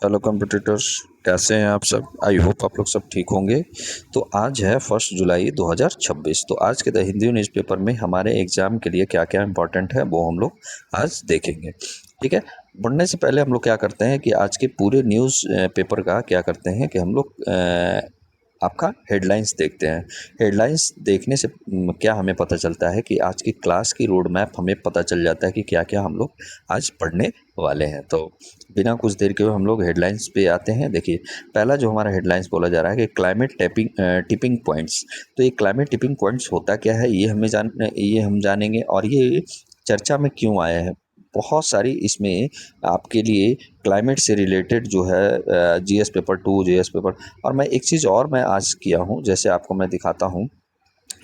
Hello competitors, कैसे हैं आप सब। आई होप आप लोग सब ठीक होंगे। तो आज है 1 जुलाई 2026। तो आज के द हिंदू न्यूज़पेपर में हमारे एग्ज़ाम के लिए क्या क्या इंपॉर्टेंट है वो हम लोग आज देखेंगे। ठीक है। पढ़ने से पहले हम लोग क्या करते हैं कि आज के पूरे न्यूज़ पेपर का क्या करते हैं कि हम लोग आपका हेडलाइंस देखते हैं। हेडलाइंस देखने से क्या हमें पता चलता है कि आज की क्लास की रोड मैप हमें पता चल जाता है कि क्या क्या हम लोग आज पढ़ने वाले हैं। तो बिना कुछ देर के हम लोग हेडलाइंस पे आते हैं। देखिए, पहला जो हमारा हेडलाइंस बोला जा रहा है कि क्लाइमेट टिपिंग पॉइंट्स। तो ये क्लाइमेट टिपिंग पॉइंट्स होता क्या है ये हम जानेंगे, और ये चर्चा में क्यों आया है। बहुत सारी इसमें आपके लिए क्लाइमेट से रिलेटेड जो है जीएस पेपर 2, जीएस पेपर। और मैं एक चीज़ और मैं आज किया हूँ, जैसे आपको मैं दिखाता हूँ।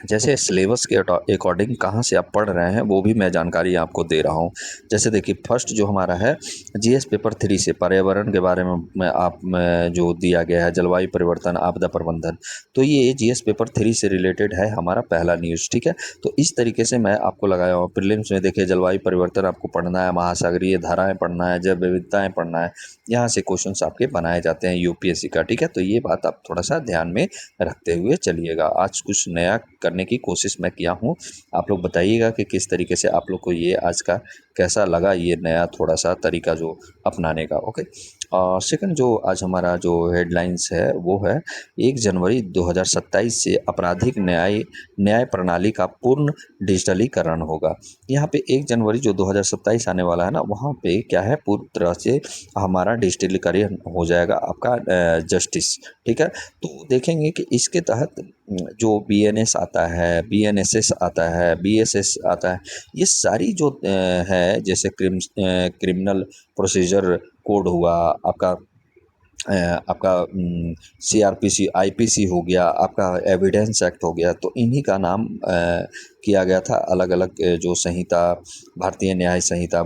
जैसे सिलेबस के अकॉर्डिंग कहाँ से आप पढ़ रहे हैं वो भी मैं जानकारी आपको दे रहा हूँ। जैसे देखिए, फर्स्ट जो हमारा है जीएस पेपर 3 से पर्यावरण के बारे में जो दिया गया है, जलवायु परिवर्तन, आपदा प्रबंधन। तो ये जीएस पेपर 3 से रिलेटेड है हमारा पहला न्यूज़। ठीक है। तो इस तरीके से मैं आपको लगाया हूँ। प्रीलिम्स में देखिए, जलवायु परिवर्तन आपको पढ़ना है, महासागरीय धाराएं पढ़ना है, जैव विविधताएं पढ़ना है। यहाँ से क्वेश्चंस आपके बनाए जाते हैं यूपीएससी का। ठीक है। तो ये बात आप थोड़ा सा ध्यान में रखते हुए चलिएगा। आज कुछ नया करने की कोशिश मैं किया हूँ। आप लोग बताइएगा कि किस तरीके से आप लोग को ये आज का कैसा लगा, ये नया थोड़ा सा तरीका जो अपनाने का। ओके। और सेकंड जो आज हमारा जो हेडलाइंस है वो है 1 जनवरी 2027 से आपराधिक न्याय प्रणाली का पूर्ण डिजिटलीकरण होगा। यहाँ पे 1 जनवरी जो 2027 आने वाला है ना, वहाँ पे क्या है, पूरी तरह से हमारा डिजिटलीकरण हो जाएगा आपका जस्टिस। ठीक है। तो देखेंगे कि इसके तहत जो बीएनएस आता है, बीएनएसएस आता है, बीएसएस आता है, ये सारी जो है, जैसे क्रिमिनल प्रोसीजर कोड हुआ आपका, आपका सीआरपीसी, आईपीसी हो गया, आपका एविडेंस एक्ट हो गया। तो इन्हीं का नाम किया गया था अलग अलग, जो संहिता, भारतीय न्याय संहिता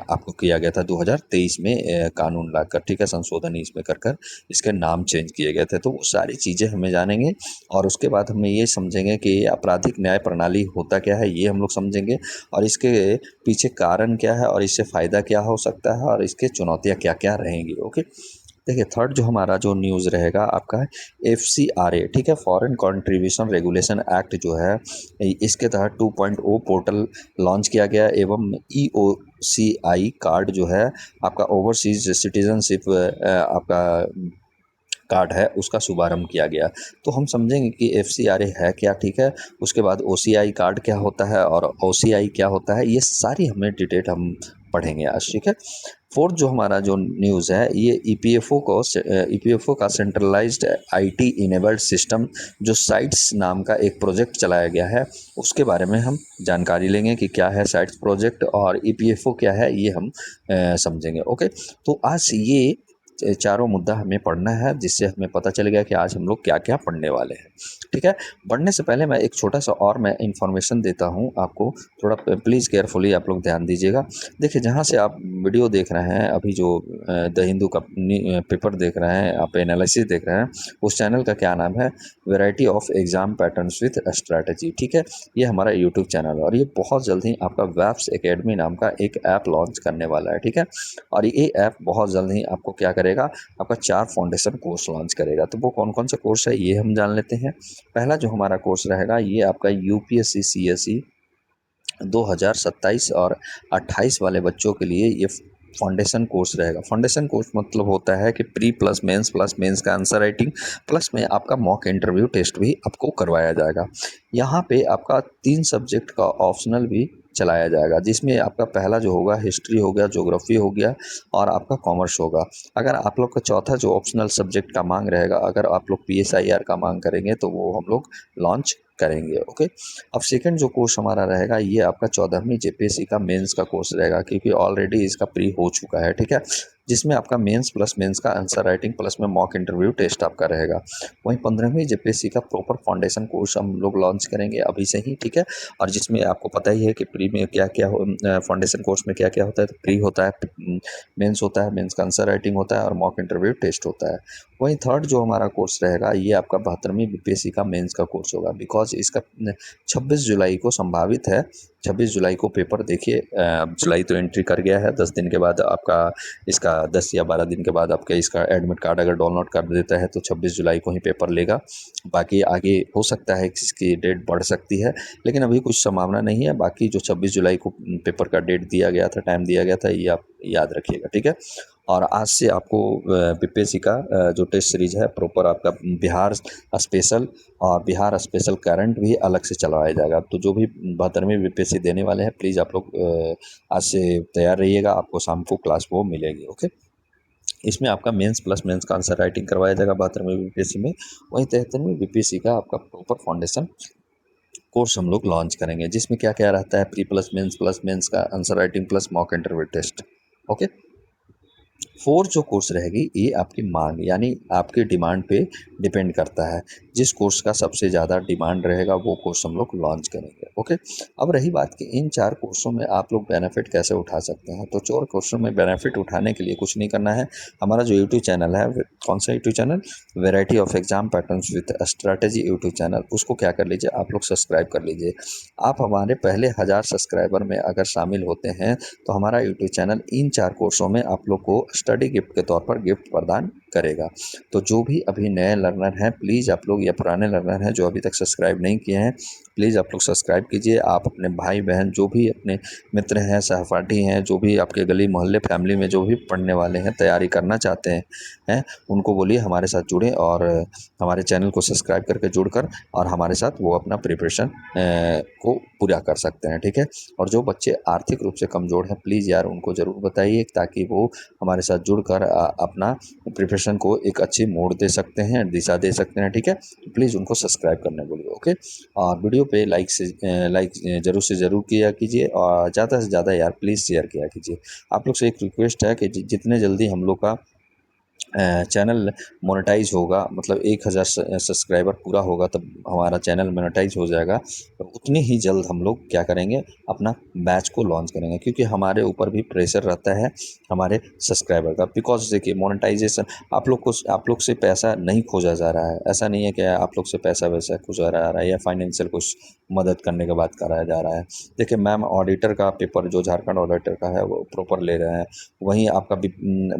आपको किया गया था 2023 में कानून लाकर। ठीक है। संशोधन इसमें कर कर इसके नाम चेंज किए गए थे। तो वो सारी चीज़ें हमें जानेंगे, और उसके बाद हमें ये समझेंगे कि आपराधिक न्याय प्रणाली होता क्या है, ये हम लोग समझेंगे, और इसके पीछे कारण क्या है, और इससे फ़ायदा क्या हो सकता है, और इसके चुनौतियाँ क्या क्या रहेंगी। ओके। देखिए, थर्ड जो हमारा जो न्यूज़ रहेगा आपका है एफसीआरए। ठीक है। फॉरेन कंट्रीब्यूशन रेगुलेशन एक्ट जो है, इसके तहत 2.0 पोर्टल लॉन्च किया गया, एवं ईओसीआई कार्ड जो है आपका, ओवरसीज सिटीजनशिप आपका कार्ड है, उसका शुभारंभ किया गया। तो हम समझेंगे कि एफसीआरए है क्या। ठीक है। उसके बाद ओसीआई कार्ड क्या होता है और ओसीआई क्या होता है, ये सारी हमें डिटेल हम पढ़ेंगे आज। ठीक है। फोर्थ जो हमारा जो न्यूज़ है, ये ईपीएफओ का सेंट्रलाइज्ड आईटी इनेबल्ड सिस्टम जो साइट्स नाम का एक प्रोजेक्ट चलाया गया है, उसके बारे में हम जानकारी लेंगे कि क्या है साइट्स प्रोजेक्ट और ईपीएफओ क्या है, ये हम समझेंगे। ओके। तो आज ये चारों मुद्दा हमें पढ़ना है, जिससे हमें पता चल गया कि आज हम लोग क्या क्या पढ़ने वाले हैं। ठीक है। पढ़ने से पहले मैं एक छोटा सा और मैं इन्फॉर्मेशन देता हूँ आपको, थोड़ा प्लीज़ केयरफुली आप लोग ध्यान दीजिएगा। देखिए, जहाँ से आप वीडियो देख रहे हैं अभी, जो द हिंदू का पेपर देख रहे हैं, आप एनालिसिस देख रहे हैं, उस चैनल का क्या नाम है, variety of exam patterns with strategy. ठीक है। ये हमारा यूट्यूब चैनल है, और ये बहुत जल्द ही आपका वेब्स एकेडमी नाम का एक ऐप लॉन्च करने वाला है। ठीक है। और ये ऐप बहुत जल्द ही आपको क्या करेगा, आपका 4 फाउंडेशन कोर्स लॉन्च करेगा। तो वो कौन कौन सा कोर्स है, ये हम जान लेते हैं। पहला जो हमारा कोर्स रहेगा, ये आपका यूपीएससी सीएसई 2027 और 28 वाले बच्चों के लिए ये फाउंडेशन कोर्स रहेगा। फाउंडेशन कोर्स मतलब होता है कि प्लस मेंस का आंसर राइटिंग, प्लस में आपका मॉक इंटरव्यू टेस्ट भी आपको करवाया जाएगा। यहाँ पे आपका 3 सब्जेक्ट का ऑप्शनल भी चलाया जाएगा, जिसमें आपका पहला जो होगा हिस्ट्री हो गया, ज्योग्राफी हो गया, और आपका कॉमर्स होगा। अगर आप लोग का चौथा जो ऑप्शनल सब्जेक्ट का मांग रहेगा, अगर आप लोग पीएसआईआर का मांग करेंगे, तो वो हम लोग लॉन्च करेंगे। ओके। अब सेकंड जो कोर्स हमारा रहेगा, ये आपका 14वीं जेपीएससी का मेंस का कोर्स रहेगा, क्योंकि ऑलरेडी इसका प्री हो चुका है। ठीक है। जिसमें आपका मेंस प्लस मेंस का आंसर राइटिंग प्लस में मॉक इंटरव्यू टेस्ट आपका रहेगा। वहीं 15वीं जेपीएससी का प्रॉपर फाउंडेशन कोर्स हम लोग लॉन्च करेंगे अभी से ही। ठीक है। और जिसमें आपको पता ही है कि प्री में क्या क्या फाउंडेशन कोर्स में क्या क्या होता है। तो प्री होता है, मेंस होता है, मेंस का आंसर राइटिंग होता है, और मॉक इंटरव्यू टेस्ट होता है। वहीं थर्ड जो हमारा कोर्स रहेगा, ये आपका 72वीं बीपीएससी का मेंस का कोर्स होगा, बिकॉज इसका 26 जुलाई को संभावित है 26 जुलाई को पेपर देखिए। अब जुलाई तो एंट्री कर गया है, 10 दिन के बाद आपका इसका 10 या 12 दिन के बाद आपका इसका एडमिट कार्ड अगर डाउनलोड कर देता है तो 26 जुलाई को ही पेपर लेगा। बाकी आगे हो सकता है कि इसकी डेट बढ़ सकती है, लेकिन अभी कुछ संभावना नहीं है। बाकी जो 26 जुलाई को पेपर का डेट दिया गया था, टाइम दिया गया था, ये आप याद रखिएगा, ठीक है। और आज से आपको बीपीएससी का जो टेस्ट सीरीज है प्रॉपर आपका बिहार स्पेशल और बिहार स्पेशल करंट भी अलग से चलवाया जाएगा। तो जो भी 72वीं बीपीएससी देने वाले हैं, प्लीज़ आप लोग आज से तैयार रहिएगा, आपको शाम को क्लास वो मिलेगी, ओके। इसमें आपका मेंस प्लस मेंस का आंसर राइटिंग करवाया जाएगा 72वीं बीपीएससी में। वहीं 73वीं बीपीएससी का आपका प्रॉपर फाउंडेशन कोर्स हम लोग लॉन्च करेंगे, जिसमें क्या क्या रहता है, प्लस मेंस का answer writing plus mock interview test, okay. 4 जो कोर्स रहेगी ये आपकी मांग यानी आपके डिमांड पे डिपेंड करता है। जिस कोर्स का सबसे ज़्यादा डिमांड रहेगा वो कोर्स हम लोग लॉन्च करेंगे, ओके। अब रही बात कि इन 4 कोर्सों में आप लोग बेनिफिट कैसे उठा सकते हैं, तो 4 कोर्सों में बेनिफिट उठाने के लिए कुछ नहीं करना है। हमारा जो यूट्यूब चैनल है, कौन सा YouTube channel, variety of exam patterns with strategy YouTube channel, उसको क्या कर लीजिए, आप लोग सब्सक्राइब कर लीजिए। आप हमारे पहले 1000 सब्सक्राइबर में अगर शामिल होते हैं तो हमारा यूट्यूब चैनल इन 4 कोर्सों में आप लोग को स्टडी गिफ्ट के तौर पर गिफ्ट प्रदान करेगा। तो जो भी अभी नए लर्नर हैं, प्लीज़ आप लोग, या पुराने लर्नर हैं जो अभी तक सब्सक्राइब नहीं किए हैं, प्लीज़ आप लोग सब्सक्राइब कीजिए। आप अपने भाई बहन जो भी अपने मित्र हैं, सहपाठी हैं, जो भी आपके गली मोहल्ले फैमिली में जो भी पढ़ने वाले हैं, तैयारी करना चाहते हैं, उनको बोलिए हमारे साथ जुड़ें और हमारे चैनल को सब्सक्राइब करके जुड़कर और हमारे साथ वो अपना प्रिपरेशन को पूरा कर सकते हैं, ठीक है। और जो बच्चे आर्थिक रूप से कमज़ोर हैं, प्लीज़ यार उनको ज़रूर बताइए ताकि वो हमारे साथ जुड़कर अपना प्रिपरेशन को एक अच्छी मोड़ दे सकते हैं, दिशा दे सकते हैं, ठीक है। तो प्लीज़ उनको सब्सक्राइब करने बोलिए, ओके। और वीडियो पे लाइक ज़रूर से ज़रूर किया कीजिए और ज़्यादा से ज़्यादा यार प्लीज़ शेयर किया कीजिए। आप लोग से एक रिक्वेस्ट है कि जितने जल्दी हम लोग का चैनल मोनेटाइज होगा, मतलब 1000 सब्सक्राइबर पूरा होगा तब हमारा चैनल मोनेटाइज हो जाएगा, तो उतनी ही जल्द हम लोग क्या करेंगे, अपना बैच को लॉन्च करेंगे, क्योंकि हमारे ऊपर भी प्रेशर रहता है हमारे सब्सक्राइबर का। बिकॉज देखिए मोनेटाइजेशन आप लोग से पैसा नहीं खोजा जा रहा है, ऐसा नहीं है कि आप लोग से पैसा वैसा खोजा जा रहा है या फाइनेंशियल कुछ मदद करने के बाद कराया जा रहा है। देखिए मैम ऑडिटर का पेपर जो झारखंड ऑडिटर का है वो प्रॉपर ले रहे हैं, वहीं आपका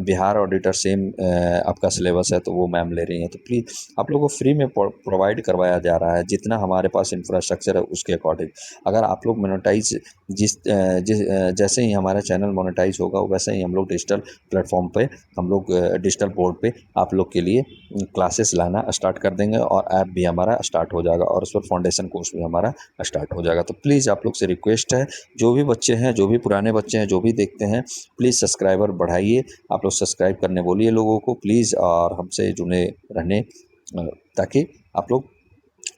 बिहार ऑडिटर सेम आपका सिलेबस है तो वो मैम ले रही हैं। तो प्लीज़ आप लोगों को फ्री में प्रोवाइड करवाया जा रहा है, जितना हमारे पास इंफ्रास्ट्रक्चर है उसके अकॉर्डिंग। अगर आप लोग मोनेटाइज जैसे ही हमारा चैनल मोनेटाइज होगा वैसे ही हम लोग डिजिटल प्लेटफॉर्म पे, हम लोग डिजिटल बोर्ड पे आप लोग के लिए क्लासेस लाना स्टार्ट कर देंगे और ऐप भी हमारा स्टार्ट हो जाएगा और उस पर फाउंडेशन कोर्स भी हमारा स्टार्ट हो जाएगा। तो प्लीज़ आप लोग से रिक्वेस्ट है, जो भी बच्चे हैं, जो भी पुराने बच्चे हैं, जो भी देखते हैं, प्लीज़ सब्सक्राइबर बढ़ाइए। आप लोग सब्सक्राइब करने बोलिए लोगों को प्लीज़ और हमसे जुड़े रहने, ताकि आप लोग,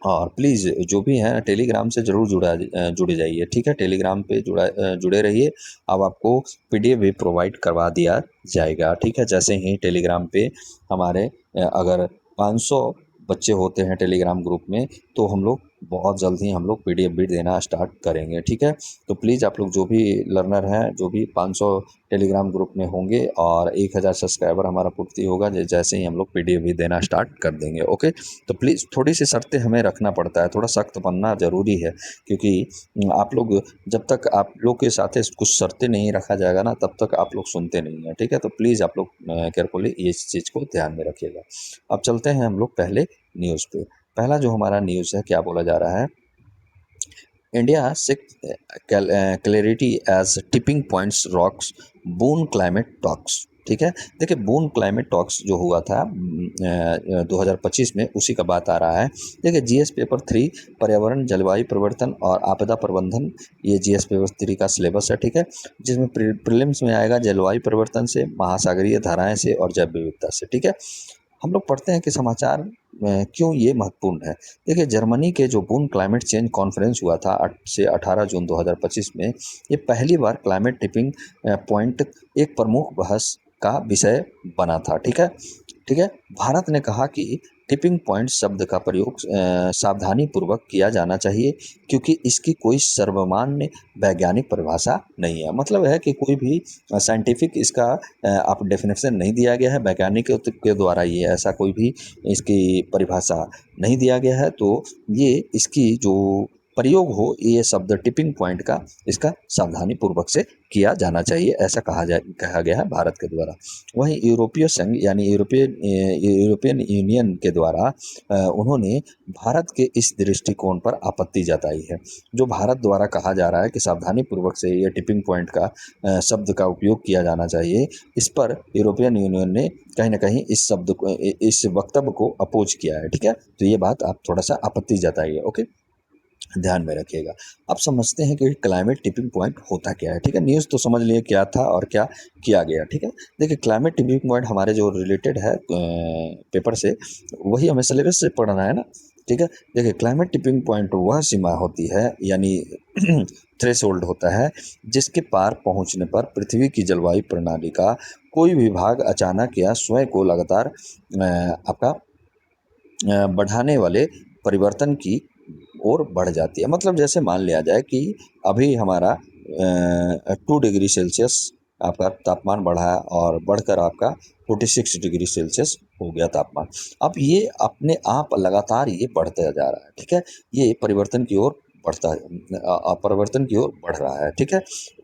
और प्लीज़ जो भी हैं टेलीग्राम से ज़रूर जुड़े जाइए, ठीक है। टेलीग्राम पे जुड़े रहिए। अब आपको पीडीएफ भी प्रोवाइड करवा दिया जाएगा, ठीक है। जैसे ही टेलीग्राम पे हमारे अगर 500 बच्चे होते हैं टेलीग्राम ग्रुप में, तो हम लोग बहुत जल्द ही हम लोग पीडीएफ भी देना स्टार्ट करेंगे, ठीक है। तो प्लीज़ आप लोग जो भी लर्नर हैं, जो भी 500 टेलीग्राम ग्रुप में होंगे और 1000 सब्सक्राइबर हमारा पूर्ति होगा, जैसे ही हम लोग पीडीएफ भी देना स्टार्ट कर देंगे, ओके। तो प्लीज़ थोड़ी सी शर्तें हमें रखना पड़ता है, थोड़ा सख्त बनना ज़रूरी है, क्योंकि आप लोग, जब तक आप लोग के साथ कुछ शर्तें नहीं रखा जाएगा ना, तब तक आप लोग सुनते नहीं हैं, ठीक है। तो प्लीज़ आप लोग केयरफुली इस चीज़ को ध्यान में रखिएगा। अब चलते हैं हम लोग पहले न्यूज़ पे। पहला जो हमारा न्यूज़ है, क्या बोला जा रहा है, India seeks clarity as tipping points rocks Bonn climate talks, ठीक है। देखिए बून क्लाइमेट टॉक्स जो हुआ था 2025 में, उसी का बात आ रहा है। देखिए जीएस पेपर 3 पर्यावरण जलवायु परिवर्तन और आपदा प्रबंधन, ये जीएस पेपर 3 का सिलेबस है, ठीक है। जिसमें प्रीलिम्स में आएगा जलवायु परिवर्तन से, महासागरीय धाराएं से और जैव विविधता से, ठीक है। हम लोग पढ़ते हैं कि समाचार क्यों ये महत्वपूर्ण है। देखिए जर्मनी के जो बून क्लाइमेट चेंज कॉन्फ्रेंस हुआ था 8 से 18 जून 2025 में, ये पहली बार क्लाइमेट टिपिंग पॉइंट एक प्रमुख बहस का विषय बना था, ठीक है। ठीक है, भारत ने कहा कि टिपिंग पॉइंट शब्द का प्रयोग सावधानी पूर्वक किया जाना चाहिए, क्योंकि इसकी कोई सर्वमान्य वैज्ञानिक परिभाषा नहीं है। मतलब है कि कोई भी साइंटिफिक इसका आप डेफिनेशन नहीं दिया गया है, वैज्ञानिकों के द्वारा ये ऐसा कोई भी इसकी परिभाषा नहीं दिया गया है। तो ये इसकी जो प्रयोग हो ये शब्द टिपिंग पॉइंट का, इसका सावधानी पूर्वक से किया जाना चाहिए, ऐसा कहा गया है भारत के द्वारा। वहीं यूरोपीय संघ यानी यूरोपियन यूनियन के द्वारा उन्होंने भारत के इस दृष्टिकोण पर आपत्ति जताई है। जो भारत द्वारा कहा जा रहा है कि सावधानी पूर्वक से ये टिपिंग पॉइंट का शब्द का उपयोग किया जाना चाहिए, इस पर यूरोपियन यूनियन ने कहीं ना कहीं इस शब्द को, इस वक्तव्य को अपोज किया है। ठीक है, तो ये बात आप थोड़ा सा आपत्ति जताइए। ओके, ध्यान में रखिएगा। अब समझते हैं कि क्लाइमेट टिपिंग पॉइंट होता क्या है। ठीक है, न्यूज़ तो समझ लिए क्या था और क्या किया गया। ठीक है, देखिए क्लाइमेट टिपिंग पॉइंट हमारे जो रिलेटेड है पेपर से, वही हमें सिलेबस से पढ़ना है ना। ठीक है, देखिए क्लाइमेट टिपिंग पॉइंट वह सीमा होती है यानी थ्रेशोल्ड होता है जिसके पार पहुंचने पर पृथ्वी की जलवायु प्रणाली का कोई भी भाग अचानक या स्वयं को लगातार आपका बढ़ाने वाले परिवर्तन की ओर बढ़ जाती है। मतलब जैसे मान लिया जाए कि अभी हमारा 2 डिग्री सेल्सियस आपका तापमान बढ़ा है और बढ़कर आपका 46 डिग्री सेल्सियस हो गया तापमान। अब ये अपने आप लगातार ये बढ़ता जा रहा है। ठीक है, ये परिवर्तन की ओर परिवर्तन की ओर बढ़ रहा है। ठीक है,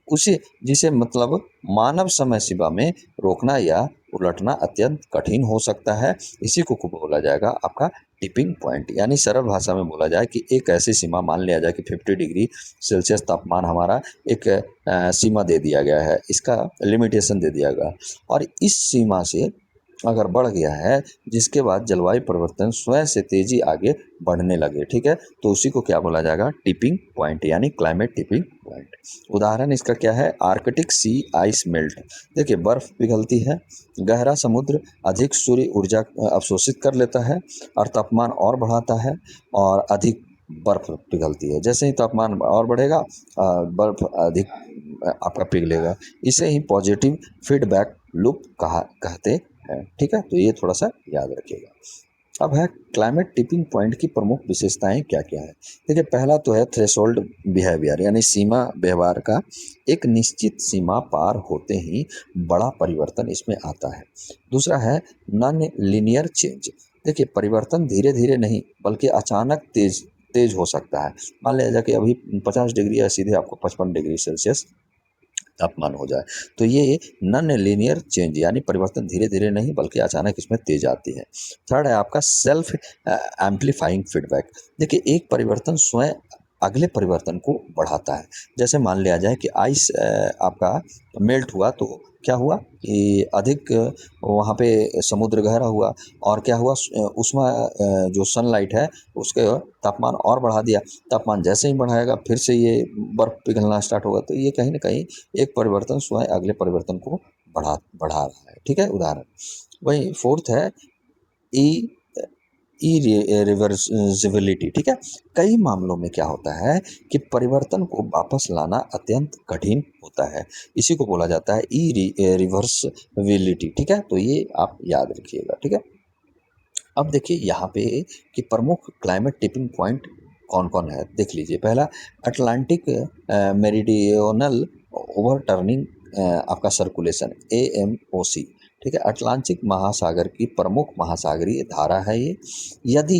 उसे जिसे मतलब मानव समय सीमा में रोकना या उलटना अत्यंत कठिन हो सकता है। इसी को बोला जाएगा आपका टिपिंग पॉइंट, यानी सरल भाषा में बोला जाए कि एक ऐसी सीमा, मान लिया जाए कि 50 डिग्री सेल्सियस तापमान हमारा एक सीमा दे दिया गया है, इसका लिमिटेशन दे दिया गया, और इस सीमा से अगर बढ़ गया है जिसके बाद जलवायु परिवर्तन स्वयं से तेजी आगे बढ़ने लगे। ठीक है, तो उसी को क्या बोला जाएगा, टिपिंग पॉइंट यानी क्लाइमेट टिपिंग पॉइंट। उदाहरण इसका क्या है, आर्कटिक सी आइस मेल्ट। देखिए बर्फ पिघलती है, गहरा समुद्र अधिक सूर्य ऊर्जा अवशोषित कर लेता है और तापमान और बढ़ाता है और अधिक बर्फ पिघलती है। जैसे ही तापमान और बढ़ेगा बर्फ अधिक आपका पिघलेगा। इसे ही पॉजिटिव फीडबैक लूप कहते हैं। ठीक है, तो ये थोड़ा सा याद रखिएगा। अब है क्लाइमेट टिपिंग पॉइंट की प्रमुख विशेषताएं क्या क्या है। देखिए पहला तो है थ्रेशोल्ड बिहेवियर यानी सीमा व्यवहार का, एक निश्चित सीमा पार होते ही बड़ा परिवर्तन इसमें आता है। दूसरा है नॉन लीनियर चेंज। देखिए परिवर्तन धीरे धीरे नहीं बल्कि अचानक तेज तेज हो सकता है। मान लिया जाए कि अभी 50 डिग्री या सीधे आपको 55 डिग्री सेल्सियस तापमान हो जाए, तो ये नॉन लीनियर चेंज यानी परिवर्तन धीरे धीरे नहीं बल्कि अचानक इसमें तेज आती है। थर्ड है आपका सेल्फ एम्पलीफाइंग फीडबैक। देखिए एक परिवर्तन स्वयं अगले परिवर्तन को बढ़ाता है। जैसे मान लिया जाए कि आइस आपका मेल्ट हुआ तो क्या हुआ कि अधिक वहाँ पे समुद्र गहरा हुआ और क्या हुआ, उसमें जो सनलाइट है उसके तापमान और बढ़ा दिया। तापमान जैसे ही बढ़ाएगा फिर से ये बर्फ पिघलना स्टार्ट होगा। तो ये कहीं ना कहीं एक परिवर्तन स्वयं अगले परिवर्तन को बढ़ा रहा है। ठीक है, उदाहरण। वही फोर्थ है ई रिवर्सिबिलिटी। ठीक है, कई मामलों में क्या होता है कि परिवर्तन को वापस लाना अत्यंत कठिन होता है, इसी को बोला जाता है ई रिवर्सिबिलिटी। ठीक है, तो ये आप याद रखिएगा। ठीक है, अब देखिए यहाँ पे कि प्रमुख क्लाइमेट टिपिंग पॉइंट कौन कौन है, देख लीजिए। पहला अटलांटिक मेरिडियोनल ओवरटर्निंग आपका सर्कुलेशन AMOC। ठीक है, अटलांटिक महासागर की प्रमुख महासागरीय धारा है ये। यदि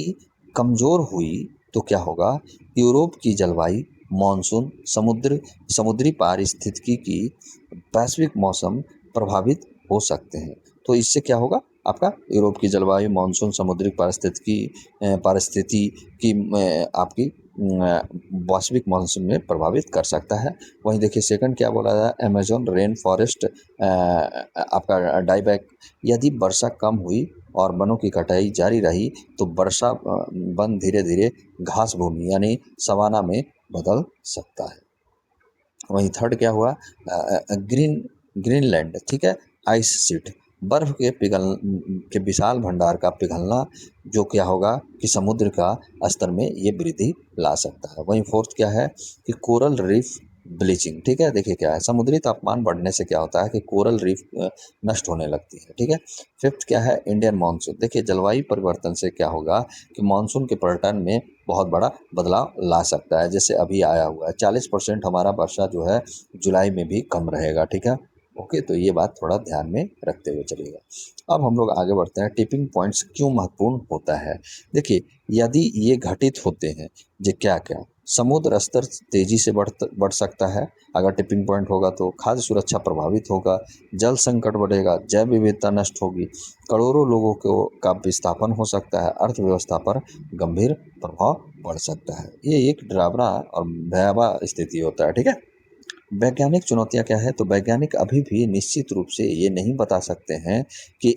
कमज़ोर हुई तो क्या होगा, यूरोप की जलवायु, मानसून, समुद्री पारिस्थितिकी की वैश्विक मौसम प्रभावित हो सकते हैं। तो इससे क्या होगा, आपका यूरोप की जलवायु, मानसून, समुद्री पारिस्थिति की आपकी वास्तविक मानसून में प्रभावित कर सकता है। वहीं देखिए सेकंड क्या बोला जाए, अमेजोन रेन फॉरेस्ट आपका डाइबैक। यदि वर्षा कम हुई और वनों की कटाई जारी रही तो वर्षा वन धीरे धीरे घास भूमि यानी सवाना में बदल सकता है। वहीं थर्ड क्या हुआ, ग्रीनलैंड। ठीक है, आइस शीट, बर्फ के विशाल भंडार का पिघलना, जो क्या होगा कि समुद्र का स्तर में ये वृद्धि ला सकता है। वहीं फोर्थ क्या है कि कोरल रीफ ब्लीचिंग। ठीक है, देखिए क्या है, समुद्री तापमान बढ़ने से क्या होता है कि कोरल रीफ नष्ट होने लगती है। ठीक है, फिफ्थ क्या है, इंडियन मानसून। देखिए जलवायु परिवर्तन से क्या होगा कि मानसून के पैटर्न में बहुत बड़ा बदलाव ला सकता है। जैसे अभी आया हुआ है 40% हमारा वर्षा जो है जुलाई में भी कम रहेगा। ठीक है, ओके, तो ये बात थोड़ा ध्यान में रखते हुए चलिएगा। अब हम लोग आगे बढ़ते हैं, टिपिंग पॉइंट्स क्यों महत्वपूर्ण होता है। देखिए यदि ये घटित होते हैं, जो क्या क्या समुद्र स्तर तेजी से बढ़ सकता है अगर टिपिंग पॉइंट होगा तो। खाद्य सुरक्षा प्रभावित होगा, जल संकट बढ़ेगा, जैव विविधता नष्ट होगी, करोड़ों लोगों को का विस्थापन हो सकता है, अर्थव्यवस्था पर गंभीर प्रभाव पड़ सकता है। ये एक डरावना और भयावह स्थिति होता है, ठीक है। वैज्ञानिक चुनौतियाँ क्या है, तो वैज्ञानिक अभी भी निश्चित रूप से ये नहीं बता सकते हैं कि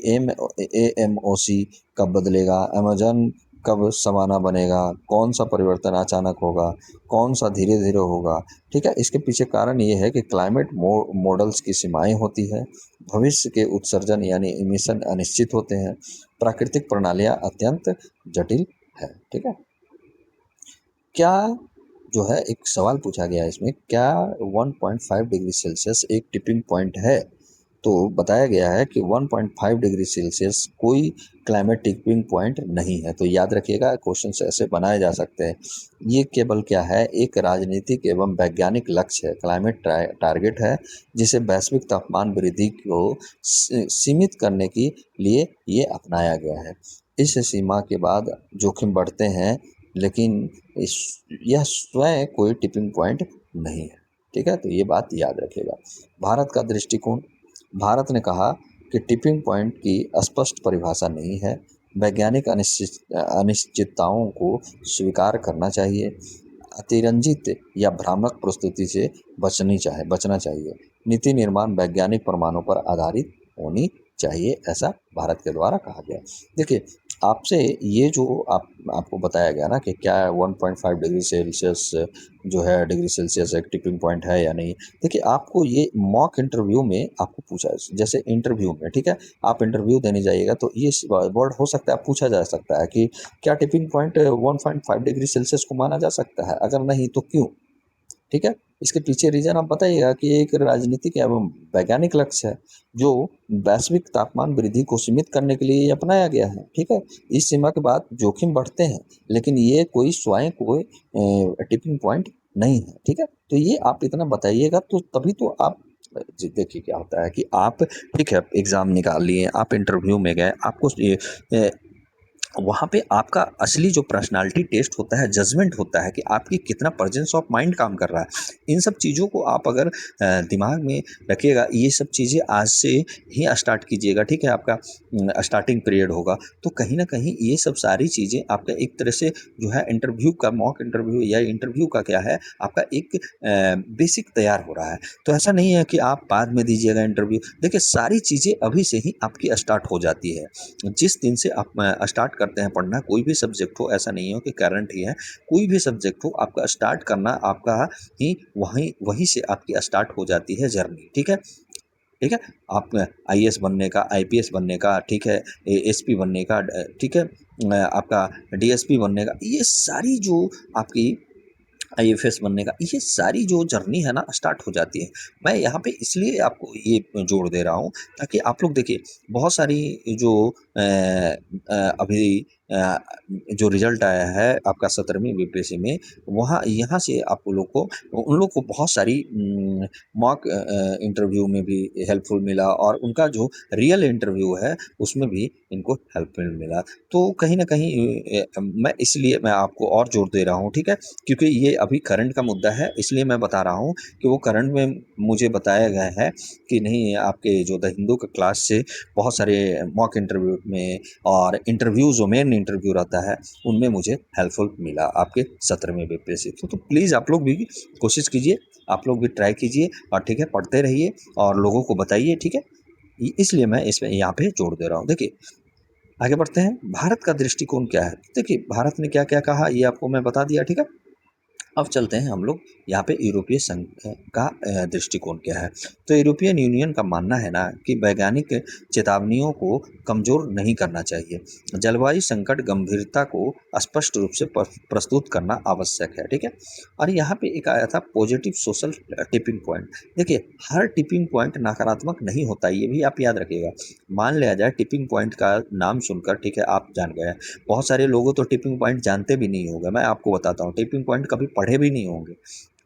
AMOC कब बदलेगा, अमेज़न कब सवाना बनेगा, कौन सा परिवर्तन अचानक होगा, कौन सा धीरे धीरे होगा, ठीक है। इसके पीछे कारण ये है कि क्लाइमेट मॉडल्स की सीमाएं होती है, भविष्य के उत्सर्जन यानी इमिशन अनिश्चित होते हैं, प्राकृतिक प्रणालियाँ अत्यंत जटिल है, ठीक है। क्या जो है एक सवाल पूछा गया है इसमें, क्या 1.5 डिग्री सेल्सियस एक टिपिंग पॉइंट है? तो बताया गया है कि 1.5 डिग्री सेल्सियस कोई क्लाइमेट टिपिंग पॉइंट नहीं है। तो याद रखिएगा, क्वेश्चन ऐसे बनाए जा सकते हैं। ये केवल क्या है, एक राजनीतिक एवं वैज्ञानिक लक्ष्य है, क्लाइमेट टारगेट है, जिसे वैश्विक तापमान वृद्धि को सीमित करने के लिए ये अपनाया गया है। इस सीमा के बाद जोखिम बढ़ते हैं, लेकिन यह स्वयं कोई टिपिंग पॉइंट नहीं है, ठीक है। तो ये बात याद रखिएगा। भारत का दृष्टिकोण, भारत ने कहा कि टिपिंग पॉइंट की स्पष्ट परिभाषा नहीं है, वैज्ञानिक अनिश्चितताओं को स्वीकार करना चाहिए, अतिरंजित या भ्रामक प्रस्तुति से बचना चाहिए। नीति निर्माण वैज्ञानिक प्रमाणों पर आधारित होनी चाहिए, ऐसा भारत के द्वारा कहा गया। देखिए, आपसे ये जो आपको बताया गया ना कि क्या 1.5 डिग्री सेल्सियस जो है डिग्री सेल्सियस एक टिपिंग पॉइंट है या नहीं। देखिए, आपको ये मॉक इंटरव्यू में आपको पूछा है, जैसे इंटरव्यू में, ठीक है, आप इंटरव्यू देने जाइएगा तो ये वर्ड हो सकता है, पूछा जा सकता है कि क्या टिपिंग पॉइंट 1.5 डिग्री सेल्सियस को माना जा सकता है, अगर नहीं तो क्यों, ठीक है। इसके पीछे रीजन आप बताइएगा कि एक राजनीतिक एवं वैज्ञानिक लक्ष्य है, जो वैश्विक तापमान वृद्धि को सीमित करने के लिए अपनाया गया है, ठीक है। इस सीमा के बाद जोखिम बढ़ते हैं, लेकिन ये कोई स्वयं कोई टिपिंग पॉइंट नहीं है, ठीक है। तो ये आप इतना बताइएगा, तो तभी तो आप जी, देखिए क्या होता है कि आप, ठीक है, एग्ज़ाम निकाल लिए, आप इंटरव्यू में गए, आपको ये वहाँ पे आपका असली जो पर्सनालिटी टेस्ट होता है, जजमेंट होता है कि आपकी कितना प्रेजेंस ऑफ माइंड काम कर रहा है। इन सब चीज़ों को आप अगर दिमाग में रखिएगा, ये सब चीज़ें आज से ही स्टार्ट कीजिएगा, ठीक है। आपका स्टार्टिंग पीरियड होगा, तो कहीं न कहीं ये सब सारी चीज़ें आपका एक तरह से जो है इंटरव्यू का, मॉक इंटरव्यू या इंटरव्यू का क्या है, आपका एक बेसिक तैयार हो रहा है। तो ऐसा नहीं है कि आप बाद में दीजिएगा इंटरव्यू। देखिए, सारी चीज़ें अभी से ही आपकी स्टार्ट हो जाती है। जिस दिन से आप स्टार्ट करते हैं पढ़ना, कोई भी सब्जेक्ट हो, ऐसा नहीं हो कि करंट ही है, कोई भी सब्जेक्ट हो, आपका स्टार्ट करना आपका ही वहीं से आपकी स्टार्ट हो जाती है जर्नी, ठीक है। ठीक है, आप IAS बनने का, IPS बनने का, ठीक है, SP बनने का, ठीक है, आपका DSP बनने का, ये सारी जो आपकी IFS बनने का, ये सारी जो जर्नी है ना, स्टार्ट हो जाती है। मैं यहाँ पे इसलिए आपको ये जोड़ दे रहा हूँ, ताकि आप लोग देखिए, बहुत सारी जो अभी जो रिजल्ट आया है आपका 17वीं BPSC में, वहाँ यहाँ से आप लोग को, उन लोग को बहुत सारी मॉक इंटरव्यू में भी हेल्पफुल मिला, और उनका जो रियल इंटरव्यू है उसमें भी इनको हेल्पफुल मिला। तो कहीं न कहीं मैं आपको और जोर दे रहा हूँ, ठीक है? क्योंकि ये अभी करंट का मुद्दा है, इसलिए मैं बता रहा हूँ कि वो करंट में मुझे बताया गया है कि नहीं, आपके जो द हिंदू का क्लास से बहुत सारे मॉक इंटरव्यू में और इंटरव्यू जो मेन इंटरव्यू रहता है, उनमें मुझे हेल्पफुल मिला आपके 17वें BPSC। तो प्लीज़ आप लोग भी कोशिश कीजिए, आप लोग भी ट्राई कीजिए, और ठीक है, पढ़ते रहिए और लोगों को बताइए, ठीक है? इसलिए मैं इसमें यहाँ पे जोड़ दे रहा हूँ। देखिए, आगे बढ़ते हैं, भारत का दृष्टिकोण क्या है? देखिए, भारत ने क्या-क्या कहा, ये आपको मैं बता दिया, ठीक है? अब चलते हैं हम लोग यहाँ पे यूरोपीय संघ का दृष्टिकोण क्या है। तो यूरोपियन यूनियन का मानना है ना कि वैज्ञानिक चेतावनियों को कमज़ोर नहीं करना चाहिए। जलवायु संकट गंभीरता को स्पष्ट रूप से प्रस्तुत करना आवश्यक है, ठीक है। और यहाँ पे एक आया था पॉजिटिव सोशल टिपिंग पॉइंट। देखिए, हर टिपिंग पॉइंट नकारात्मक नहीं होता, ये भी आप याद रखिएगा। मान लिया जाए टिपिंग पॉइंट का नाम सुनकर, ठीक है, आप जान गए, बहुत सारे लोगों तो टिपिंग पॉइंट जानते भी नहीं होंगे। मैं आपको बताता हूँ, टिपिंग पॉइंट कभी पढ़े भी नहीं होंगे,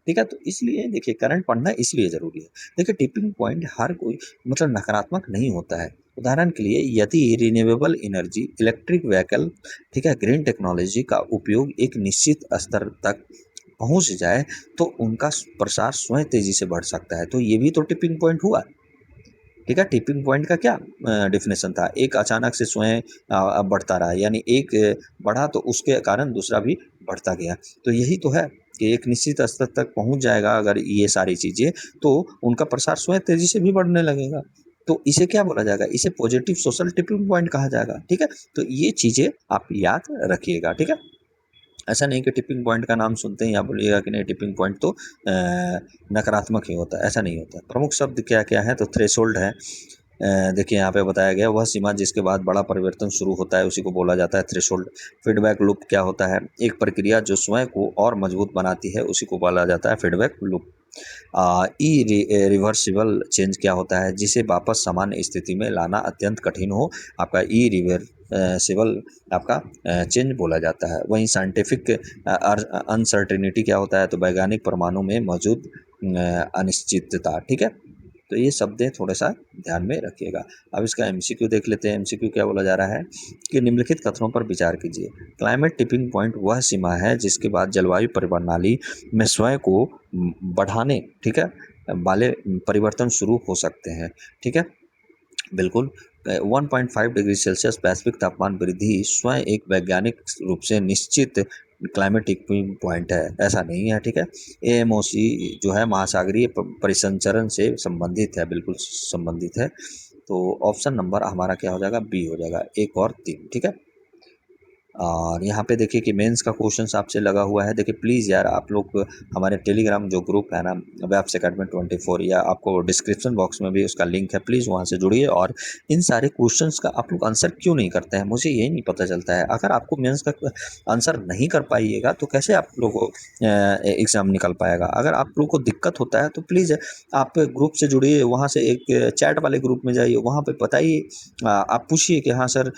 ठीक है। तो इसलिए देखिए, करंट पढ़ना इसलिए ज़रूरी है। देखिए, टिपिंग पॉइंट हर कोई मतलब नकारात्मक नहीं होता है। उदाहरण के लिए, यदि रिन्यूएबल एनर्जी, इलेक्ट्रिक व्हीकल, ठीक है, ग्रीन टेक्नोलॉजी का उपयोग एक निश्चित स्तर तक पहुँच जाए तो उनका प्रसार स्वयं तेज़ी से बढ़ सकता है। तो ये भी तो टिपिंग पॉइंट हुआ। ठीक है, टिपिंग पॉइंट का क्या डेफिनेशन था, एक अचानक से स्वयं बढ़ता रहा, यानी एक बढ़ा तो उसके कारण दूसरा भी बढ़ता गया। तो यही तो है कि एक निश्चित स्तर तक पहुंच जाएगा अगर ये सारी चीज़ें, तो उनका प्रसार स्वयं तेजी से भी बढ़ने लगेगा। तो इसे क्या बोला जाएगा, इसे पॉजिटिव सोशल टिपिंग पॉइंट कहा जाएगा। ठीक है, तो ये चीज़ें आप याद रखिएगा। ठीक है, ऐसा नहीं कि टिपिंग पॉइंट का नाम सुनते ही आप बोलिएगा कि नहीं टिपिंग पॉइंट तो नकारात्मक ही होता है, ऐसा नहीं होता। प्रमुख शब्द क्या क्या है, तो थ्रेशोल्ड है। देखिए यहाँ पे बताया गया, वह सीमा जिसके बाद बड़ा परिवर्तन शुरू होता है उसी को बोला जाता है थ्रेशोल्ड। फीडबैक लूप क्या होता है, एक प्रक्रिया जो स्वयं को और मजबूत बनाती है उसी को बोला जाता है फीडबैक लूप। रिवर्सिबल चेंज क्या होता है, जिसे वापस सामान्य स्थिति में लाना अत्यंत कठिन हो, आपका रिवर्सिबल आपका चेंज बोला जाता है। वहीं साइंटिफिक अनसर्टेनिटी क्या होता है, तो वैज्ञानिक प्रमाणों में मौजूद अनिश्चितता। ठीक है, तो ये शब्दें थोड़ा सा ध्यान में रखिएगा। अब इसका एमसीक्यू देख लेते हैं। एमसीक्यू क्या बोला जा रहा है कि निम्नलिखित कथनों पर विचार कीजिए। क्लाइमेट टिपिंग पॉइंट वह सीमा है जिसके बाद जलवायु प्रणाली में स्वयं को बढ़ाने, ठीक है, वाले परिवर्तन शुरू हो सकते हैं। ठीक है, बिल्कुल। 1.5 डिग्री सेल्सियस वैश्विक तापमान वृद्धि स्वयं एक वैज्ञानिक रूप से निश्चित क्लाइमेट टिपिंग पॉइंट है, ऐसा नहीं है। ठीक है, एएमओसी जो है महासागरीय परिसंचरण से संबंधित है, बिल्कुल संबंधित है। तो ऑप्शन नंबर हमारा क्या हो जाएगा, बी हो जाएगा, 1 और 3। ठीक है, और यहाँ पे देखिए कि मेंस का क्वेश्चन आपसे लगा हुआ है। देखिए प्लीज़ यार, आप लोग हमारे टेलीग्राम जो ग्रुप है ना, वेब्स अकेडमी 24, या आपको डिस्क्रिप्शन बॉक्स में भी उसका लिंक है, प्लीज़ वहाँ से जुड़िए। और इन सारे क्वेश्चंस का आप लोग आंसर क्यों नहीं करते हैं, मुझे यही नहीं पता चलता है। अगर आपको मेंस का आंसर नहीं कर पाइएगा तो कैसे आप लोग को एग्ज़ाम निकल पाएगा। अगर आप लोग को दिक्कत होता है तो प्लीज़ आप ग्रुप से जुड़िए, वहाँ से एक चैट वाले ग्रुप में जाइए, वहाँ पर बताइए, आप पूछिए कि हाँ सर,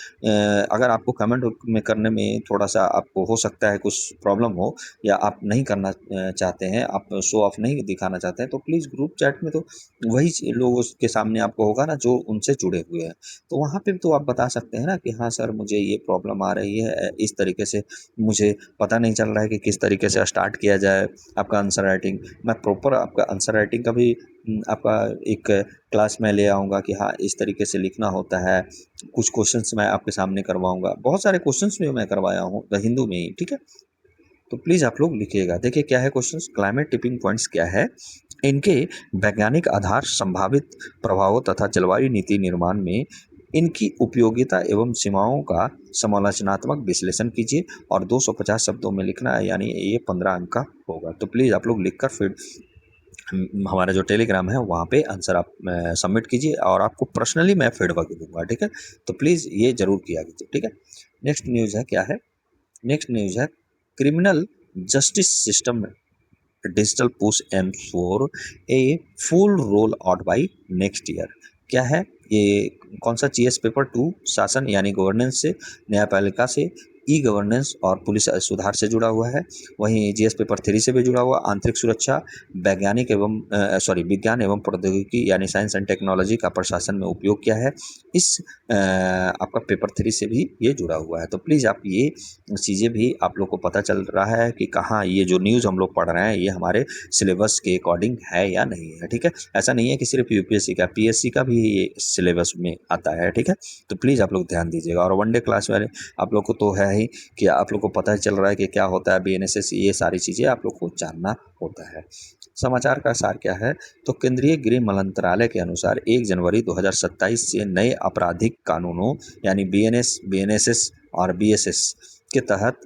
अगर आपको कमेंट में करने में थोड़ा-सा आपको हो सकता है कुछ प्रॉब्लम हो, या आप नहीं करना चाहते हैं, आप शो ऑफ नहीं दिखाना चाहते हैं, तो प्लीज़ ग्रुप चैट में तो वही लोगों के सामने आपको होगा ना जो उनसे जुड़े हुए हैं। तो वहाँ पे तो आप बता सकते हैं ना कि हाँ सर, मुझे ये प्रॉब्लम आ रही है, इस तरीके से मुझे पता नहीं चल रहा है कि किस तरीके से स्टार्ट किया जाए आपका आंसर राइटिंग। मैं प्रॉपर आपका आंसर राइटिंग का भी आपका एक क्लास में ले आऊँगा कि हाँ, इस तरीके से लिखना होता है। कुछ क्वेश्चंस मैं आपके सामने करवाऊँगा। बहुत सारे क्वेश्चंस भी मैं करवाया हूँ द हिंदू में ही। ठीक है? तो प्लीज़ आप लोग लिखिएगा। देखिए क्या है क्वेश्चंस, क्लाइमेट टिपिंग पॉइंट्स क्या है? इनके वैज्ञानिक आधार, संभावित प्रभावों तथा जलवायु नीति निर्माण में इनकी उपयोगिता एवं सीमाओं का समालोचनात्मक विश्लेषण कीजिए, और 250 शब्दों में लिखना है, यानी ये 15 अंक का होगा। तो प्लीज़ आप लोग लिखकर फिर हमारा जो टेलीग्राम है वहाँ पे आंसर आप सबमिट कीजिए, और आपको पर्सनली मैं फीडबैक दूंगा। ठीक है, तो प्लीज़ ये जरूर किया कीजिए। ठीक है, नेक्स्ट न्यूज़ है क्या है, नेक्स्ट न्यूज़ है criminal justice system digital push and for a full roll out by next year. क्या है ये, कौन सा, जीएस पेपर 2 शासन यानी गवर्नेंस से, न्यायपालिका से, ई गवर्नेंस और पुलिस सुधार से जुड़ा हुआ है। वहीं जीएस पेपर 3 से भी जुड़ा हुआ आंतरिक सुरक्षा, वैज्ञानिक एवं विज्ञान एवं प्रौद्योगिकी यानी साइंस एंड टेक्नोलॉजी का प्रशासन में उपयोग क्या है, इस आपका पेपर 3 से भी ये जुड़ा हुआ है। तो प्लीज़ आप ये चीज़ें भी आप लोग को पता चल रहा है कि कहाँ ये जो न्यूज़ हम लोग पढ़ रहे हैं ये हमारे सिलेबस के अकॉर्डिंग है या नहीं है। ठीक है, ऐसा नहीं है कि सिर्फ यूपीएससी का, पीएससी का भी ये सिलेबस में आता है। ठीक है, तो प्लीज़ आप लोग ध्यान दीजिएगा। और वनडे क्लास वाले आप लोग को तो है ही कि आप लोग को पता चल रहा है कि क्या होता है बीएनएसएस, ये सारी चीज़ें आप लोग को जानना होता है। समाचार का सार क्या है, तो केंद्रीय गृह मंत्रालय के अनुसार 1 जनवरी 2027 से नए आपराधिक कानूनों यानी बीएनएस, बीएनएसएस और बीएसएस के तहत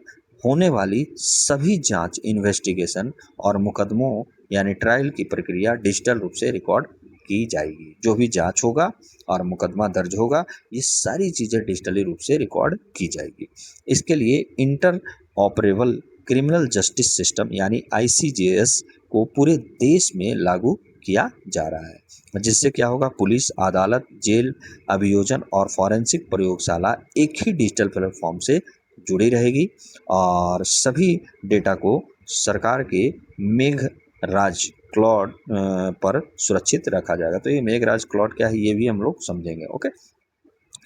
होने वाली सभी जांच, इन्वेस्टिगेशन और मुकदमों यानी ट्रायल की प्रक्रिया डिजिटल रूप से रिकॉर्ड की जाएगी। जो भी जांच होगा और मुकदमा दर्ज होगा, ये सारी चीज़ें डिजिटली रूप से रिकॉर्ड की जाएगी। इसके लिए inter operable criminal justice system यानी आईसीजेएस को पूरे देश में लागू किया जा रहा है, जिससे क्या होगा, पुलिस, अदालत, जेल, अभियोजन और फॉरेंसिक प्रयोगशाला एक ही डिजिटल प्लेटफॉर्म से जुड़ी रहेगी, और सभी डेटा को सरकार के मेघराज क्लाउड पर सुरक्षित रखा जाएगा। तो ये मेघराज क्लाउड क्या है, ये भी हम लोग समझेंगे। ओके,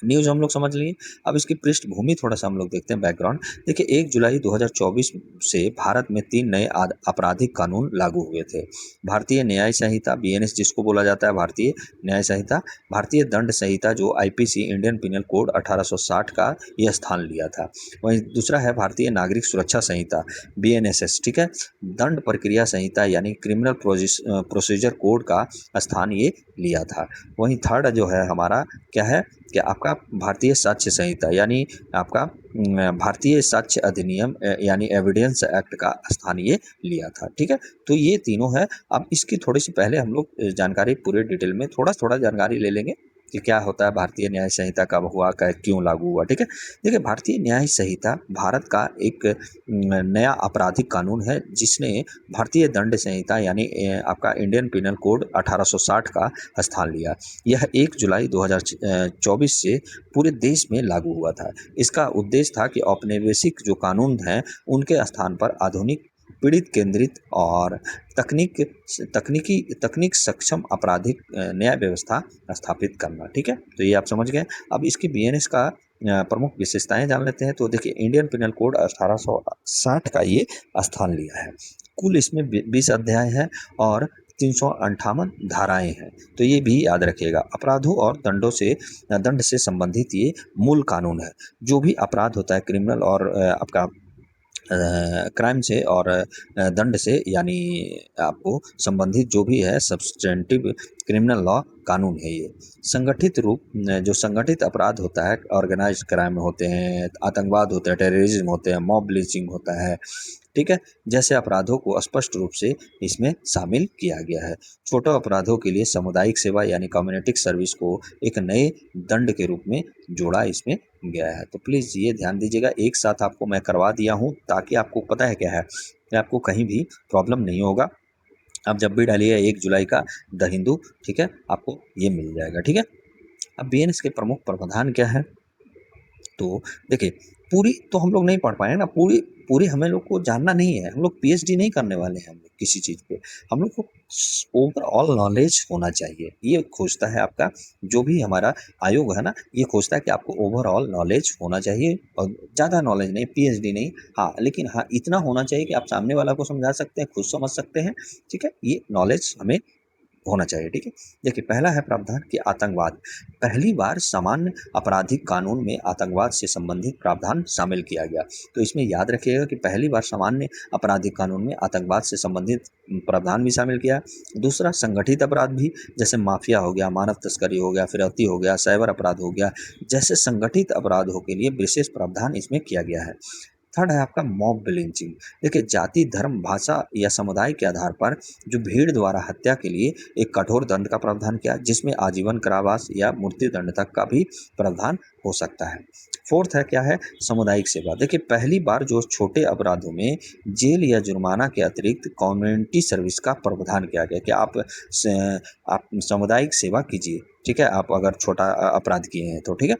न्यूज़ हम लोग समझ लिए। अब इसकी पृष्ठभूमि थोड़ा-सा हम लोग देखते हैं, बैकग्राउंड। देखिए, 1 जुलाई 2024 से भारत में 3 नए आपराधिक कानून लागू हुए थे। भारतीय न्याय संहिता बीएनएस जिसको बोला जाता है, भारतीय न्याय संहिता, भारतीय दंड संहिता जो आईपीसी इंडियन पिनल कोड 1860 का ये स्थान लिया था। वहीं दूसरा है भारतीय नागरिक सुरक्षा संहिता बीएनएसएस, ठीक है? दंड प्रक्रिया संहिता यानी क्रिमिनल प्रोसीजर कोड का स्थान ये लिया था। वहीं थर्ड जो है हमारा क्या है कि आपका भारतीय साक्ष्य संहिता यानी आपका भारतीय साक्ष्य अधिनियम यानी एविडेंस एक्ट का स्थान ये लिया था, ठीक है? तो ये तीनों है। अब इसकी थोड़ी सी पहले हम लोग जानकारी पूरे डिटेल में थोड़ा जानकारी ले लेंगे कि क्या होता है भारतीय न्याय संहिता, कब हुआ, क्यों लागू हुआ, ठीक है? देखिए, भारतीय न्याय संहिता भारत का एक नया आपराधिक कानून है जिसने भारतीय दंड संहिता यानी आपका इंडियन पिनल कोड 1860 का स्थान लिया। यह 1 जुलाई 2024 से पूरे देश में लागू हुआ था। इसका उद्देश्य था कि औपनिवेशिक जो कानून हैं उनके स्थान पर आधुनिक, पीड़ित केंद्रित और तकनीक सक्षम आपराधिक न्याय व्यवस्था स्थापित करना, ठीक है? तो ये आप समझ गए। अब इसकी बीएनएस का प्रमुख विशेषताएं जान लेते हैं। तो देखिए, इंडियन पिनल कोड 1860 का ये स्थान लिया है। कुल इसमें 20 अध्याय हैं और 358 धाराएं हैं। तो ये भी याद रखिएगा। अपराधों और दंड से संबंधित ये मूल कानून है। जो भी अपराध होता है क्रिमिनल और आपका क्राइम से और दंड से यानी आपको संबंधित जो भी है सब्सटेंटिव क्रिमिनल लॉ कानून है ये। संगठित रूप जो संगठित अपराध होता है, ऑर्गेनाइज्ड क्राइम होते हैं, आतंकवाद होता है, टेररिज्म होते हैं, मॉब लिंचिंग होता है, ठीक है? जैसे अपराधों को स्पष्ट रूप से इसमें शामिल किया गया है। छोटे अपराधों के लिए सामुदायिक सेवा यानी कम्युनिटी सर्विस को एक नए दंड के रूप में जोड़ा इसमें गया है। तो प्लीज़ ये ध्यान दीजिएगा, एक साथ आपको मैं करवा दिया हूँ ताकि आपको पता है क्या है कि आपको कहीं भी प्रॉब्लम नहीं होगा। आप जब भी डालिए 1 जुलाई का द हिंदू, ठीक है? आपको ये मिल जाएगा, ठीक है? अब बीएनएस के प्रमुख प्रावधान क्या है? तो देखिए, पूरी तो हम लोग नहीं पढ़ पाए ना, पूरी पूरी हमें लोग को जानना नहीं है। हम लोग पीएचडी नहीं करने वाले हैं हम लोग किसी चीज़ पे। हम लोग को ओवरऑल नॉलेज होना चाहिए। ये खोजता है आपका जो भी हमारा आयोग है ना, ये खोजता है कि आपको ओवरऑल नॉलेज होना चाहिए और ज़्यादा नॉलेज नहीं, पीएचडी नहीं। हाँ, लेकिन हाँ, इतना होना चाहिए कि आप सामने वाला को समझा सकते हैं, खुद समझ सकते हैं, ठीक है? ये नॉलेज हमें होना चाहिए, ठीक है? देखिए, पहला है प्रावधान कि आतंकवाद। पहली बार सामान्य आपराधिक कानून में आतंकवाद से संबंधित प्रावधान शामिल किया गया। तो इसमें याद रखिएगा कि पहली बार सामान्य आपराधिक कानून में आतंकवाद से संबंधित प्रावधान भी शामिल किया। दूसरा, संगठित अपराध भी, जैसे माफिया हो गया, मानव तस्करी हो गया, फिरौती हो गया, साइबर अपराध हो गया, जैसे संगठित अपराधों के लिए विशेष प्रावधान इसमें किया गया है। थर्ड है आपका मॉब लिंचिंग। देखिए, जाति, धर्म, भाषा या समुदाय के आधार पर जो भीड़ द्वारा हत्या के लिए एक कठोर दंड का प्रावधान किया, जिसमें आजीवन कारावास या मृत्यु दंड तक का भी प्रावधान हो सकता है। फोर्थ है क्या है? सामुदायिक सेवा। देखिए, पहली बार जो छोटे अपराधों में जेल या जुर्माना के अतिरिक्त कम्युनिटी सर्विस का प्रावधान किया गया कि आप सामुदायिक सेवा कीजिए, ठीक है? आप अगर छोटा अपराध किए हैं तो, ठीक है?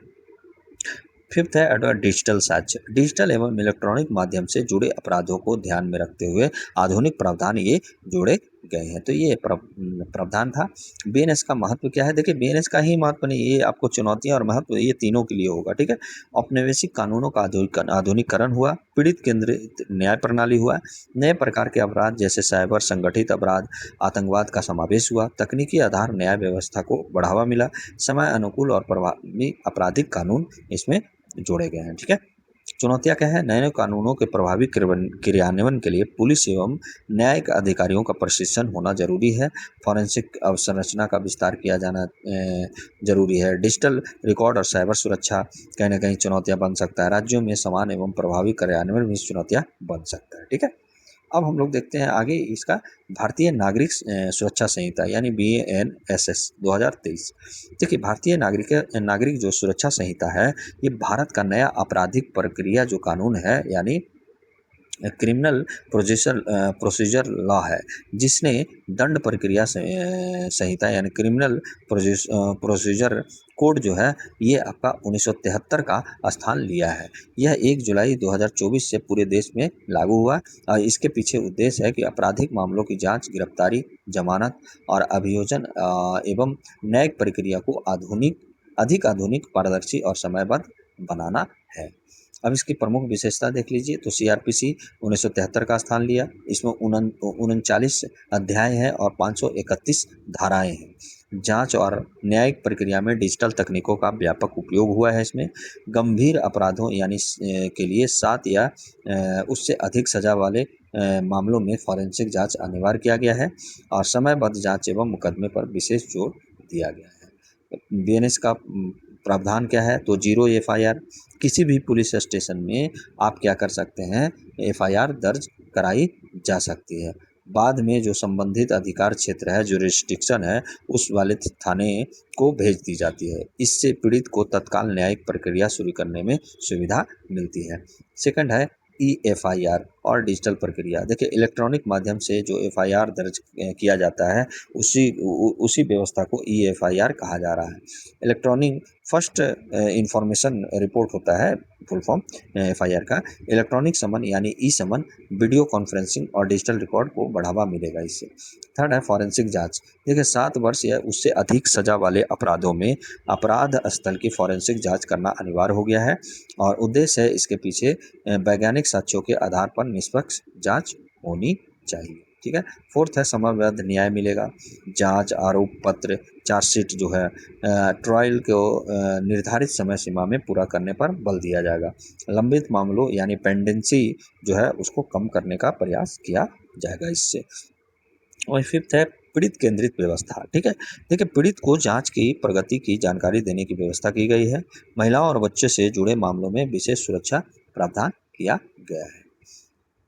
फिफ्थ है डिजिटल साक्ष्य। डिजिटल एवं इलेक्ट्रॉनिक माध्यम से जुड़े अपराधों को ध्यान में रखते हुए आधुनिक प्रावधान ये जोड़े गए हैं। तो ये प्रावधान था। बीएनएस का महत्व क्या है? देखिए, बीएनएस का ही महत्व नहीं, ये आपको चुनौतियां और महत्व ये तीनों के लिए होगा, ठीक है? औपनिवेशिक कानूनों का आधुनिकीकरण हुआ, पीड़ित केंद्रित न्याय प्रणाली हुआ, नए प्रकार के अपराध जैसे साइबर, संगठित अपराध, आतंकवाद का समावेश हुआ, तकनीकी आधार न्याय व्यवस्था को बढ़ावा मिला, समय अनुकूल और प्रभावी आपराधिक कानून इसमें जोड़े गए हैं, ठीक है? चुनौतियां क्या है? नए कानूनों के प्रभावी क्रियान्वयन के लिए पुलिस एवं न्यायिक अधिकारियों का प्रशिक्षण होना जरूरी है। फॉरेंसिक अवसंरचना का विस्तार किया जाना जरूरी है। डिजिटल रिकॉर्ड और साइबर सुरक्षा कहीं ना कहीं चुनौतियां बन सकता है। राज्यों में समान एवं प्रभावी कार्यान्वयन भी चुनौतियां बन सकता है, ठीक है? अब हम लोग देखते हैं आगे इसका भारतीय नागरिक सुरक्षा संहिता यानी बीएनएसएस 2023। देखिए, भारतीय नागरिक जो सुरक्षा संहिता है, ये भारत का नया आपराधिक प्रक्रिया जो कानून है यानी क्रिमिनल प्रोसीजर लॉ है, जिसने दंड प्रक्रिया संहिता यानी क्रिमिनल प्रोसीजर कोड जो है ये आपका 1973 का स्थान लिया है। यह 1 जुलाई 2024 से पूरे देश में लागू हुआ और इसके पीछे उद्देश्य है कि आपराधिक मामलों की जांच, गिरफ्तारी, जमानत और अभियोजन एवं न्यायिक प्रक्रिया को अधिक आधुनिक, पारदर्शी और समयबद्ध बनाना है। अब इसकी प्रमुख विशेषता देख लीजिए तो सीआरपीसी 1973 का स्थान लिया। इसमें 39 अध्याय हैं और 531 धाराएं हैं। जांच और न्यायिक प्रक्रिया में डिजिटल तकनीकों का व्यापक उपयोग हुआ है। इसमें गंभीर अपराधों यानी के लिए 7 या उससे अधिक सजा वाले मामलों में फॉरेंसिक जांच अनिवार्य किया गया है और समयबद्ध जांच एवं मुकदमे पर विशेष जोर दिया गया है। बीएनएस का प्रावधान क्या है तो 0 एफआईआर। किसी भी पुलिस स्टेशन में आप क्या कर सकते हैं, एफआईआर दर्ज कराई जा सकती है। बाद में जो संबंधित अधिकार क्षेत्र है, जो रिस्ट्रिक्शन है, उस वाले थाने को भेज दी जाती है। इससे पीड़ित को तत्काल न्यायिक प्रक्रिया शुरू करने में सुविधा मिलती है। सेकंड है ई-एफआईआर और डिजिटल प्रक्रिया। देखिए इलेक्ट्रॉनिक माध्यम से जो एफआईआर दर्ज किया जाता है उसी व्यवस्था को ई-एफआईआर कहा जा रहा है। इलेक्ट्रॉनिक फर्स्ट इंफॉर्मेशन रिपोर्ट होता है फुल फॉर्म एफआईआर का। इलेक्ट्रॉनिक समन यानी ई समन, वीडियो कॉन्फ्रेंसिंग और डिजिटल रिकॉर्ड को बढ़ावा मिलेगा इससे। थर्ड है फॉरेंसिक जांच। देखिए 7 वर्ष या उससे अधिक सजा वाले अपराधों में अपराध स्थल की फॉरेंसिक जांच करना अनिवार्य हो गया है और उद्देश्य है इसके पीछे वैज्ञानिक साक्ष्यों के आधार पर निष्पक्ष जांच होनी चाहिए। ठीक है। फोर्थ है समयबद्ध न्याय मिलेगा। जांच, आरोप पत्र, चार्जशीट जो है ट्रायल को निर्धारित समय सीमा में पूरा करने पर बल दिया जाएगा। लंबित मामलों यानी पेंडेंसी जो है उसको कम करने का प्रयास किया जाएगा इससे। और फिफ्थ है पीड़ित केंद्रित व्यवस्था। ठीक है। देखिए पीड़ित को जांच की प्रगति की जानकारी देने की व्यवस्था की गई है। महिलाओं और बच्चे से जुड़े मामलों में विशेष सुरक्षा प्रावधान किया गया है।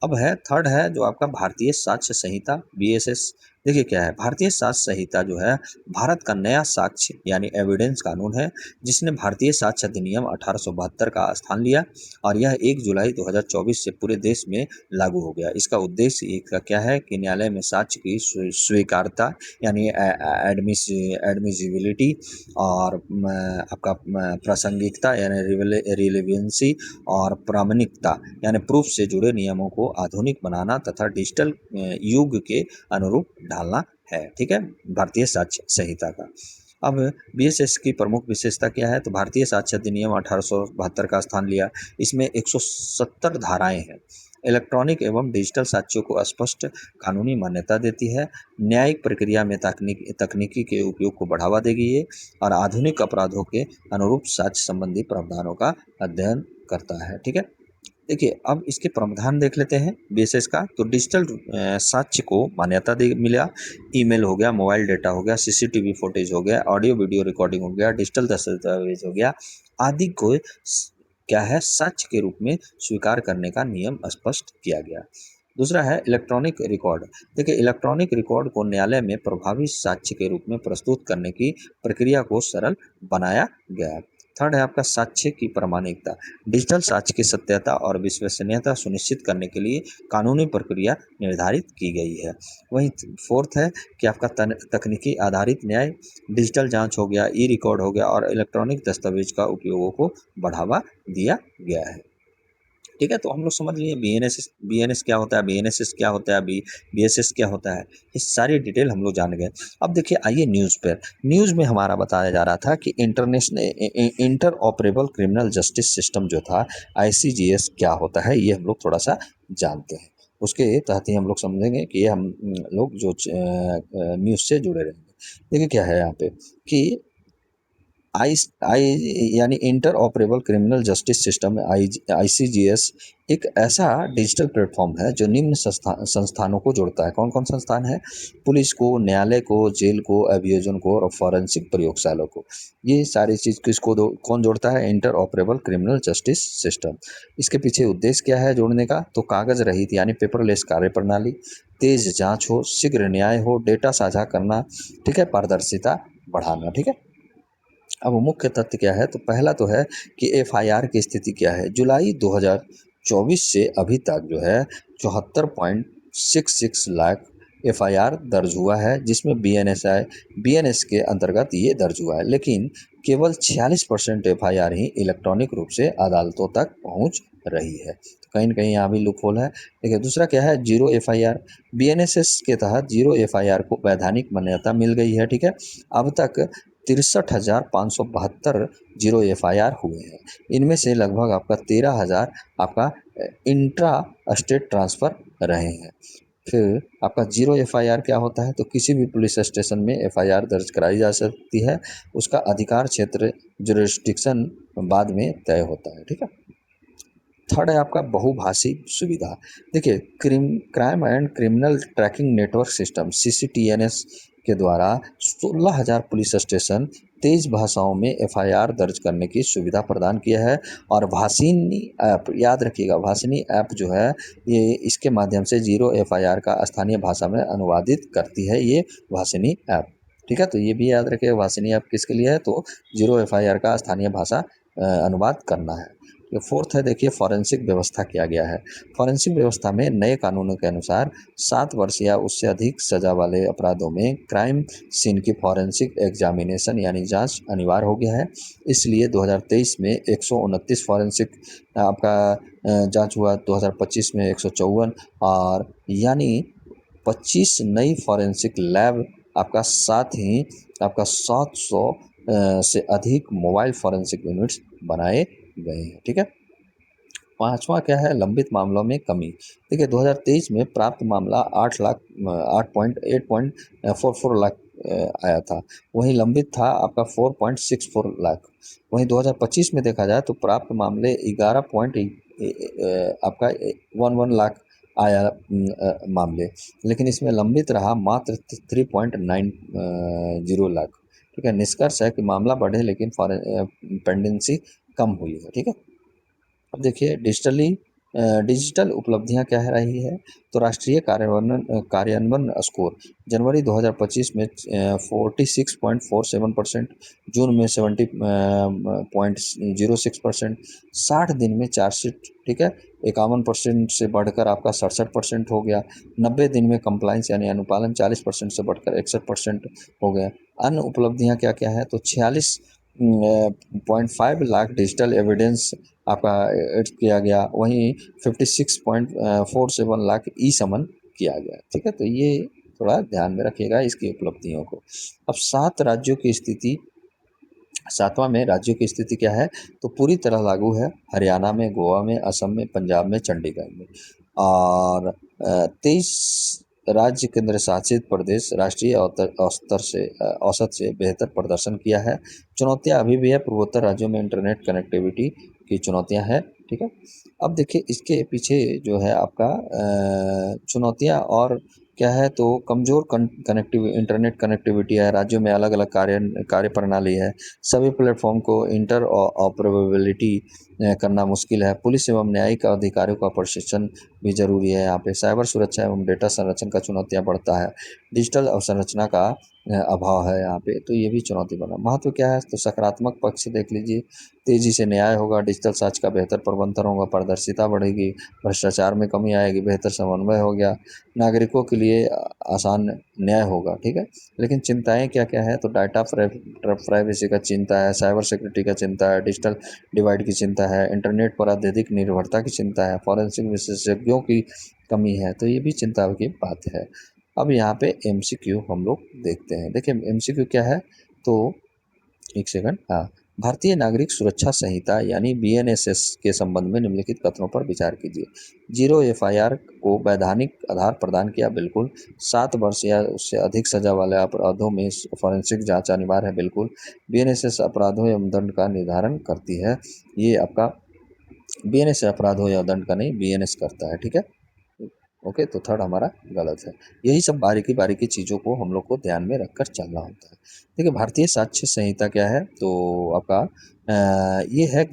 अब है थर्ड है जो आपका भारतीय साक्ष्य संहिता बीएसएस। देखिए क्या है, भारतीय साक्ष्य संहिता जो है भारत का नया साक्ष्य यानी एविडेंस कानून है, जिसने भारतीय साक्ष्य अधिनियम 1872 का स्थान लिया और यह 1 जुलाई 2024 से पूरे देश में लागू हो गया। इसका उद्देश्य इसका क्या है कि न्यायालय में साक्ष्य की स्वीकार्यता यानी एडमिसिबिलिटी और आपका प्रासंगिकता यानी रिलेवेंसी और प्रामाणिकता यानी प्रूफ से जुड़े नियमों को आधुनिक बनाना तथा डिजिटल युग के अनुरूप ढालना है। ठीक है, भारतीय साक्ष्य संहिता का। अब बीएसएस की प्रमुख विशेषता क्या है तो भारतीय साक्ष्य अधिनियम 1872 का स्थान लिया। इसमें 170 धाराएं हैं। इलेक्ट्रॉनिक एवं डिजिटल साक्ष्यों को स्पष्ट कानूनी मान्यता देती है। न्यायिक प्रक्रिया में तकनीकी के उपयोग को बढ़ावा देगी ये और आधुनिक अपराधों के अनुरूप साक्ष्य संबंधी प्रावधानों का अध्ययन करता है। ठीक है। देखिए अब इसके प्रावधान देख लेते हैं बीएसएस का। तो डिजिटल साक्ष्य को मान्यता दे मिला। ईमेल हो गया, मोबाइल डेटा हो गया, सीसीटीवी फुटेज हो गया, ऑडियो वीडियो रिकॉर्डिंग हो गया, डिजिटल दस्तावेज हो गया आदि को क्या है साक्ष्य के रूप में स्वीकार करने का नियम स्पष्ट किया गया। दूसरा है इलेक्ट्रॉनिक रिकॉर्ड। देखिए इलेक्ट्रॉनिक रिकॉर्ड को न्यायालय में प्रभावी साक्ष्य के रूप में प्रस्तुत करने की प्रक्रिया को सरल बनाया गया। थर्ड है आपका साक्ष्य की प्रामाणिकता। डिजिटल साक्ष्य की सत्यता और विश्वसनीयता सुनिश्चित करने के लिए कानूनी प्रक्रिया निर्धारित की गई है। वहीं फोर्थ है कि आपका तकनीकी आधारित न्याय। डिजिटल जांच हो गया, ई रिकॉर्ड हो गया और इलेक्ट्रॉनिक दस्तावेज का उपयोगों को बढ़ावा दिया गया है। ठीक है, तो हम लोग समझ लिए बीएनएस क्या होता है, बीएनएसएस क्या होता है, बीएसएस क्या होता है, ये सारी डिटेल हम लोग जान गए। अब देखिए आइए न्यूज़ पर। न्यूज़ में हमारा बताया जा रहा था कि inter operable criminal justice system जो था आईसीजीएस क्या होता है, ये हम लोग थोड़ा सा जानते हैं। उसके तहत ही हम लोग समझेंगे कि ये हम लोग जो न्यूज़ से जुड़े रहेंगे। देखिए क्या है यहाँ पे कि आई यानी inter operable criminal justice system ICGS एक ऐसा डिजिटल प्लेटफॉर्म है जो निम्न संस्थानों को जोड़ता है। कौन कौन संस्थान है? पुलिस को, न्यायालय को, जेल को, अभियोजन को और फॉरेंसिक प्रयोगशाला को। ये सारी चीज़ किसको कौन जोड़ता है? Inter operable criminal justice system. इसके पीछे उद्देश्य क्या है जोड़ने का? तो कागज रहित यानी पेपरलेस कार्य प्रणाली, तेज जाँच हो, शीघ्र न्याय हो, डेटा साझा करना, ठीक है, पारदर्शिता बढ़ाना। ठीक है। अब मुख्य तथ्य क्या है तो पहला तो है कि एफआईआर की स्थिति क्या है। जुलाई 2024 से अभी तक जो है 74.66 लाख एफआईआर दर्ज हुआ है, जिसमें बीएनएस के अंतर्गत ये दर्ज हुआ है। लेकिन केवल 46% एफआईआर ही इलेक्ट्रॉनिक रूप से अदालतों तक पहुंच रही है। तो कहीं न कहीं यहाँ भी लूपहोल है। देखिए दूसरा क्या है, जीरो एफआईआर। बीएनएसएस के तहत जीरो एफआईआर को वैधानिक मान्यता मिल गई है। ठीक है। अब तक 63,572 जीरो FIR हुए हैं। इनमें से लगभग आपका 13,000 आपका इंट्रा स्टेट ट्रांसफ़र रहे हैं। फिर आपका जीरो FIR क्या होता है, तो किसी भी पुलिस स्टेशन में FIR दर्ज कराई जा सकती है, उसका अधिकार क्षेत्र जुरिस्डिक्शन बाद में तय होता है। ठीक है। थर्ड है आपका बहुभाषी सुविधा। देखिए, crime and criminal tracking network system CCTNS के द्वारा 16,000 पुलिस स्टेशन 23 भाषाओं में FIR दर्ज करने की सुविधा प्रदान किया है। और भाषिनी ऐप, याद रखिएगा, भाषिनी ऐप जो है ये इसके माध्यम से जीरो FIR का स्थानीय भाषा में अनुवादित करती है ये भाषिनी ऐप। ठीक है, तो ये भी याद रखिएगा, भाषिनी ऐप किसके लिए है, तो जीरो FIR का स्थानीय भाषा अनुवाद करना है। फोर्थ है, देखिए, फॉरेंसिक व्यवस्था किया गया है। फॉरेंसिक व्यवस्था में नए कानूनों के अनुसार 7 वर्ष या उससे अधिक सजा वाले अपराधों में क्राइम सीन की फॉरेंसिक एग्जामिनेशन यानी जांच अनिवार्य हो गया है। इसलिए 2023 में 129 फॉरेंसिक आपका जांच हुआ, 2025 में 154, और यानी 25 नई फॉरेंसिक लैब आपका, साथ ही आपका 700 से अधिक मोबाइल फॉरेंसिक यूनिट्स बनाए गए हैं। ठीक है। पांचवा क्या है, लंबित मामलों में कमी। देखिए, 2023 में प्राप्त मामला 8.44 लाख आया था। वहीं लंबित था आपका 4.64 लाख। वहीं 2025 में देखा जाए तो प्राप्त मामले 11 पॉइंट आपका 11 लाख आया मामले, लेकिन इसमें लंबित रहा मात्र 3.90 लाख। ठीक है। निष्कर्ष है कि मामला बढ़े लेकिन पेंडेंसी कम हुई है। ठीक है। अब देखिए, डिजिटल उपलब्धियां क्या रही है, तो राष्ट्रीय कार्यान्वयन स्कोर जनवरी 2025 में 46.47%, जून में 70.06%, 60 दिन में चार्जशीट, ठीक है, 51% से बढ़कर आपका 67% हो गया। 90 दिन में कंप्लाइंस यानी अनुपालन 40% से बढ़कर 61% हो गया। अन्य उपलब्धियां क्या क्या है, तो 46.5 लाख डिजिटल एविडेंस आपका एड किया गया। वहीं 56.47 लाख ई समन किया गया। ठीक है, तो ये थोड़ा ध्यान में रखिएगा इसकी उपलब्धियों को। अब 7वां में राज्यों की स्थिति क्या है, तो पूरी तरह लागू है हरियाणा में, गोवा में, असम में, पंजाब में, चंडीगढ़ में। और 23 राज्य केंद्र शासित प्रदेश राष्ट्रीय औसत से बेहतर प्रदर्शन किया है। चुनौतियां अभी भी है, पूर्वोत्तर राज्यों में इंटरनेट कनेक्टिविटी की चुनौतियां हैं। ठीक है। अब देखिए, इसके पीछे जो है आपका चुनौतियां और क्या है, तो कमज़ोर इंटरनेट कनेक्टिविटी है, राज्यों में अलग अलग कार्य प्रणाली है, सभी प्लेटफॉर्म को इंटर ऑपरेबिलिटी करना मुश्किल है, पुलिस एवं न्यायिक अधिकारियों का प्रशिक्षण भी जरूरी है। यहाँ पे साइबर सुरक्षा एवं डेटा संरक्षण का चुनौतियाँ बढ़ता है, डिजिटल अवसंरचना का अभाव है यहाँ पे, तो ये भी चुनौती बना। महत्व क्या है, तो सकारात्मक पक्ष देख लीजिए, तेजी से न्याय होगा, डिजिटल साक्ष्य का बेहतर प्रबंधन होगा, पारदर्शिता बढ़ेगी, भ्रष्टाचार में कमी आएगी, बेहतर समन्वय हो गया, नागरिकों के लिए आसान न्याय होगा। ठीक है। लेकिन चिंताएं क्या क्या है, तो डाटा प्राइवेसी का चिंता है, साइबर सिक्योरिटी का चिंता है, डिजिटल डिवाइड की चिंता है, इंटरनेट पर अत्यधिक निर्भरता की चिंता है, फॉरेंसिक विशेषज्ञों की कमी है, तो ये भी चिंता की बात है। अब यहाँ पे MCQ हम लोग देखते हैं। देखिए, MCQ क्या है, तो एक सेकंड, हाँ, भारतीय नागरिक सुरक्षा संहिता यानी BNSS के संबंध में निम्नलिखित कथनों पर विचार कीजिए। जीरो FIR को वैधानिक आधार प्रदान किया, बिल्कुल। 7 वर्ष या उससे अधिक सजा वाले अपराधों में फॉरेंसिक जांच अनिवार्य है, बिल्कुल। BNSS अपराधों एवं दंड का निर्धारण करती है, ये आपका BNS अपराधों या दंड का नहीं, BNS करता है। ठीक है। ओके, तो थर्ड हमारा गलत है। यही सब बारीकी बारीकी चीज़ों को हम लोग को ध्यान में रखकर चलना होता है। देखिए, भारतीय साक्ष्य संहिता क्या है, तो आपका ये है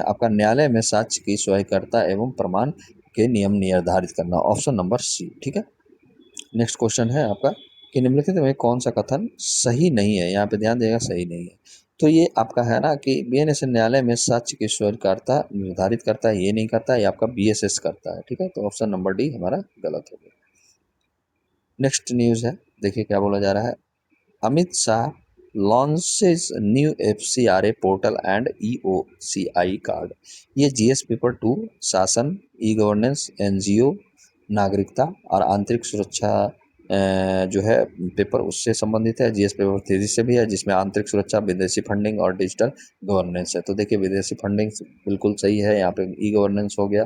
आपका न्यायालय में साक्ष्य की स्वीकार्यता एवं प्रमाण के नियम निर्धारित करना, ऑप्शन नंबर C। ठीक है। नेक्स्ट क्वेश्चन है आपका कि निम्नलिखित में कौन सा कथन सही नहीं है, यहाँ पे ध्यान देगा, सही नहीं है। तो ये आपका है ना कि BNS न्यायालय में साक्ष्य की स्वीकार्यता निर्धारित करता है, ये नहीं करता है, ये आपका BSS करता है। ठीक है, तो ऑप्शन नंबर D हमारा गलत हो गया। नेक्स्ट न्यूज़ है, देखिए क्या बोला जा रहा है। Amit Shah launches new FCRA portal and EOCI card. ये GS पेपर 2 शासन, ई गवर्नेंस, NGO, नागरिकता और आंतरिक सुरक्षा जो है पेपर उससे संबंधित है। जीएस पेपर 3 से भी है, जिसमें आंतरिक सुरक्षा, विदेशी फंडिंग और डिजिटल गवर्नेंस है। तो देखिए विदेशी फंडिंग बिल्कुल सही है, यहाँ पे ई गवर्नेंस हो गया,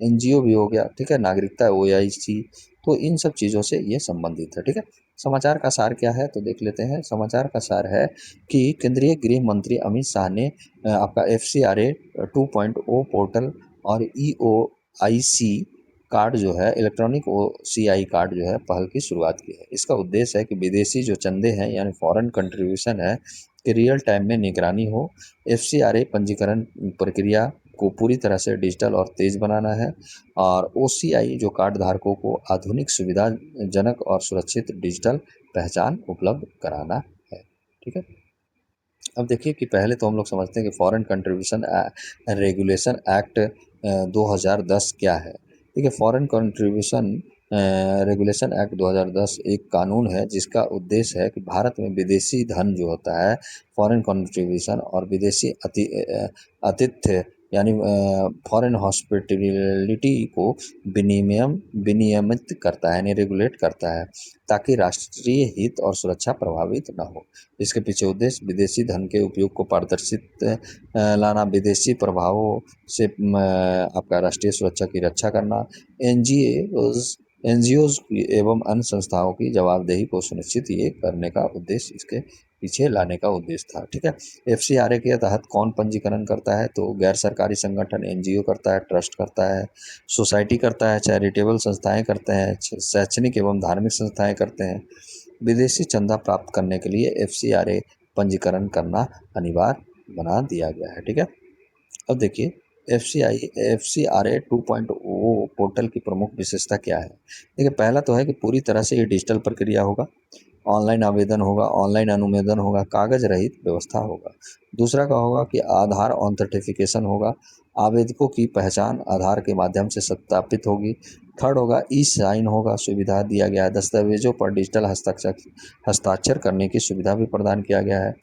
एनजीओ भी हो गया, ठीक है, नागरिकता ओआईसी, तो इन सब चीज़ों से ये संबंधित है, ठीक है। समाचार का सार क्या है तो देख लेते हैं। समाचार का सार है कि केंद्रीय गृह मंत्री अमित शाह ने आपका FCRA 2.0 पोर्टल और EOIC कार्ड जो है, इलेक्ट्रॉनिक OCI कार्ड जो है, पहल की शुरुआत की है। इसका उद्देश्य है कि विदेशी जो चंदे हैं यानी फॉरेन कंट्रीब्यूशन है कि रियल टाइम में निगरानी हो। FCRA पंजीकरण प्रक्रिया को पूरी तरह से डिजिटल और तेज बनाना है, और OCI जो कार्ड धारकों को आधुनिक, सुविधाजनक और सुरक्षित डिजिटल पहचान उपलब्ध कराना है, ठीक है। अब देखिए कि पहले तो हम लोग समझते हैं कि फॉरेन कंट्रीब्यूशन रेगुलेशन एक्ट 2010 क्या है। ठीक है, फॉरेन कंट्रीब्यूशन रेगुलेशन एक्ट 2010 एक कानून है जिसका उद्देश्य है कि भारत में विदेशी धन जो होता है, फॉरेन कंट्रीब्यूशन और विदेशी आतिथ्य यानी फॉरेन हॉस्पिटलिटी को विनियमित करता है, यानी रेगुलेट करता है, ताकि राष्ट्रीय हित और सुरक्षा प्रभावित न हो। इसके पीछे उद्देश्य विदेशी धन के उपयोग को पारदर्शित लाना, विदेशी प्रभावों से आपका राष्ट्रीय सुरक्षा की रक्षा करना, एनजीओज एवं अन्य संस्थाओं की जवाबदेही को सुनिश्चित ये करने का उद्देश्य, इसके पीछे लाने का उद्देश्य था, ठीक है। FCRA के तहत कौन पंजीकरण करता है तो गैर सरकारी संगठन, एनजीओ करता है, ट्रस्ट करता है, सोसाइटी करता है, चैरिटेबल संस्थाएं करते हैं, शैक्षणिक एवं धार्मिक संस्थाएं करते हैं। विदेशी चंदा प्राप्त करने के लिए FCRA पंजीकरण करना अनिवार्य बना दिया गया है, ठीक है। अब देखिए FCRA 2.0 पोर्टल की प्रमुख विशेषता क्या है। देखिए पहला तो है कि पूरी तरह से ये डिजिटल प्रक्रिया होगा, ऑनलाइन आवेदन होगा, ऑनलाइन अनुमोदन होगा, कागज रहित व्यवस्था होगा। दूसरा का होगा कि आधार ऑथेंटिफिकेशन होगा, आवेदकों की पहचान आधार के माध्यम से सत्यापित होगी। थर्ड होगा ई-साइन होगा, सुविधा दिया गया है, दस्तावेजों पर डिजिटल हस्ताक्षर करने की सुविधा भी प्रदान किया गया है।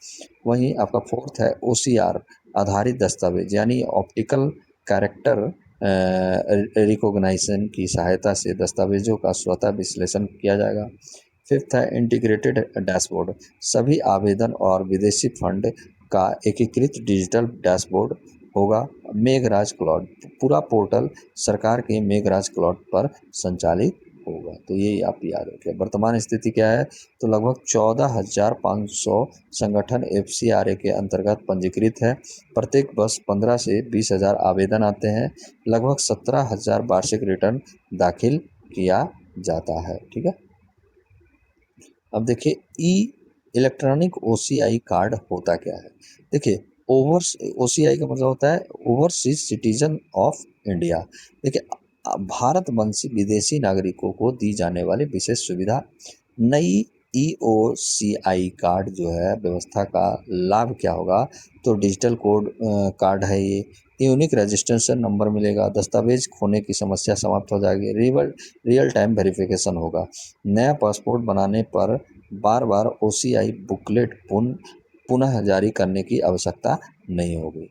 वहीं आपका फोर्थ है OCR आधारित दस्तावेज, यानी ऑप्टिकल कैरेक्टर रिकॉग्निशन की सहायता से दस्तावेजों का स्वतः विश्लेषण किया जाएगा। फिफ्थ है इंटीग्रेटेड डैशबोर्ड, सभी आवेदन और विदेशी फंड का एकीकृत डिजिटल डैशबोर्ड होगा। मेघराज क्लाउड, पूरा पोर्टल सरकार के मेघराज क्लाउड पर संचालित होगा। तो ये आप याद रखें। वर्तमान स्थिति क्या है तो लगभग 14,500 संगठन FCRA के अंतर्गत पंजीकृत है। प्रत्येक वर्ष 15 से 20,000 आवेदन आते हैं। लगभग 17,000 वार्षिक रिटर्न दाखिल किया जाता है, ठीक है। अब देखिए इलेक्ट्रॉनिक OCI कार्ड होता क्या है। देखिए OCI का मतलब होता है ओवरसीज सिटीजन ऑफ इंडिया। देखिए भारतवंशी विदेशी नागरिकों को दी जाने वाली विशेष सुविधा। नई EOCI कार्ड जो है व्यवस्था का लाभ क्या होगा तो डिजिटल कोड कार्ड है ये, यूनिक रजिस्ट्रेशन नंबर मिलेगा, दस्तावेज खोने की समस्या समाप्त हो जाएगी, रियल टाइम वेरिफिकेशन होगा। नया पासपोर्ट बनाने पर बार बार OCI बुकलेट पुनः जारी करने की आवश्यकता नहीं होगी।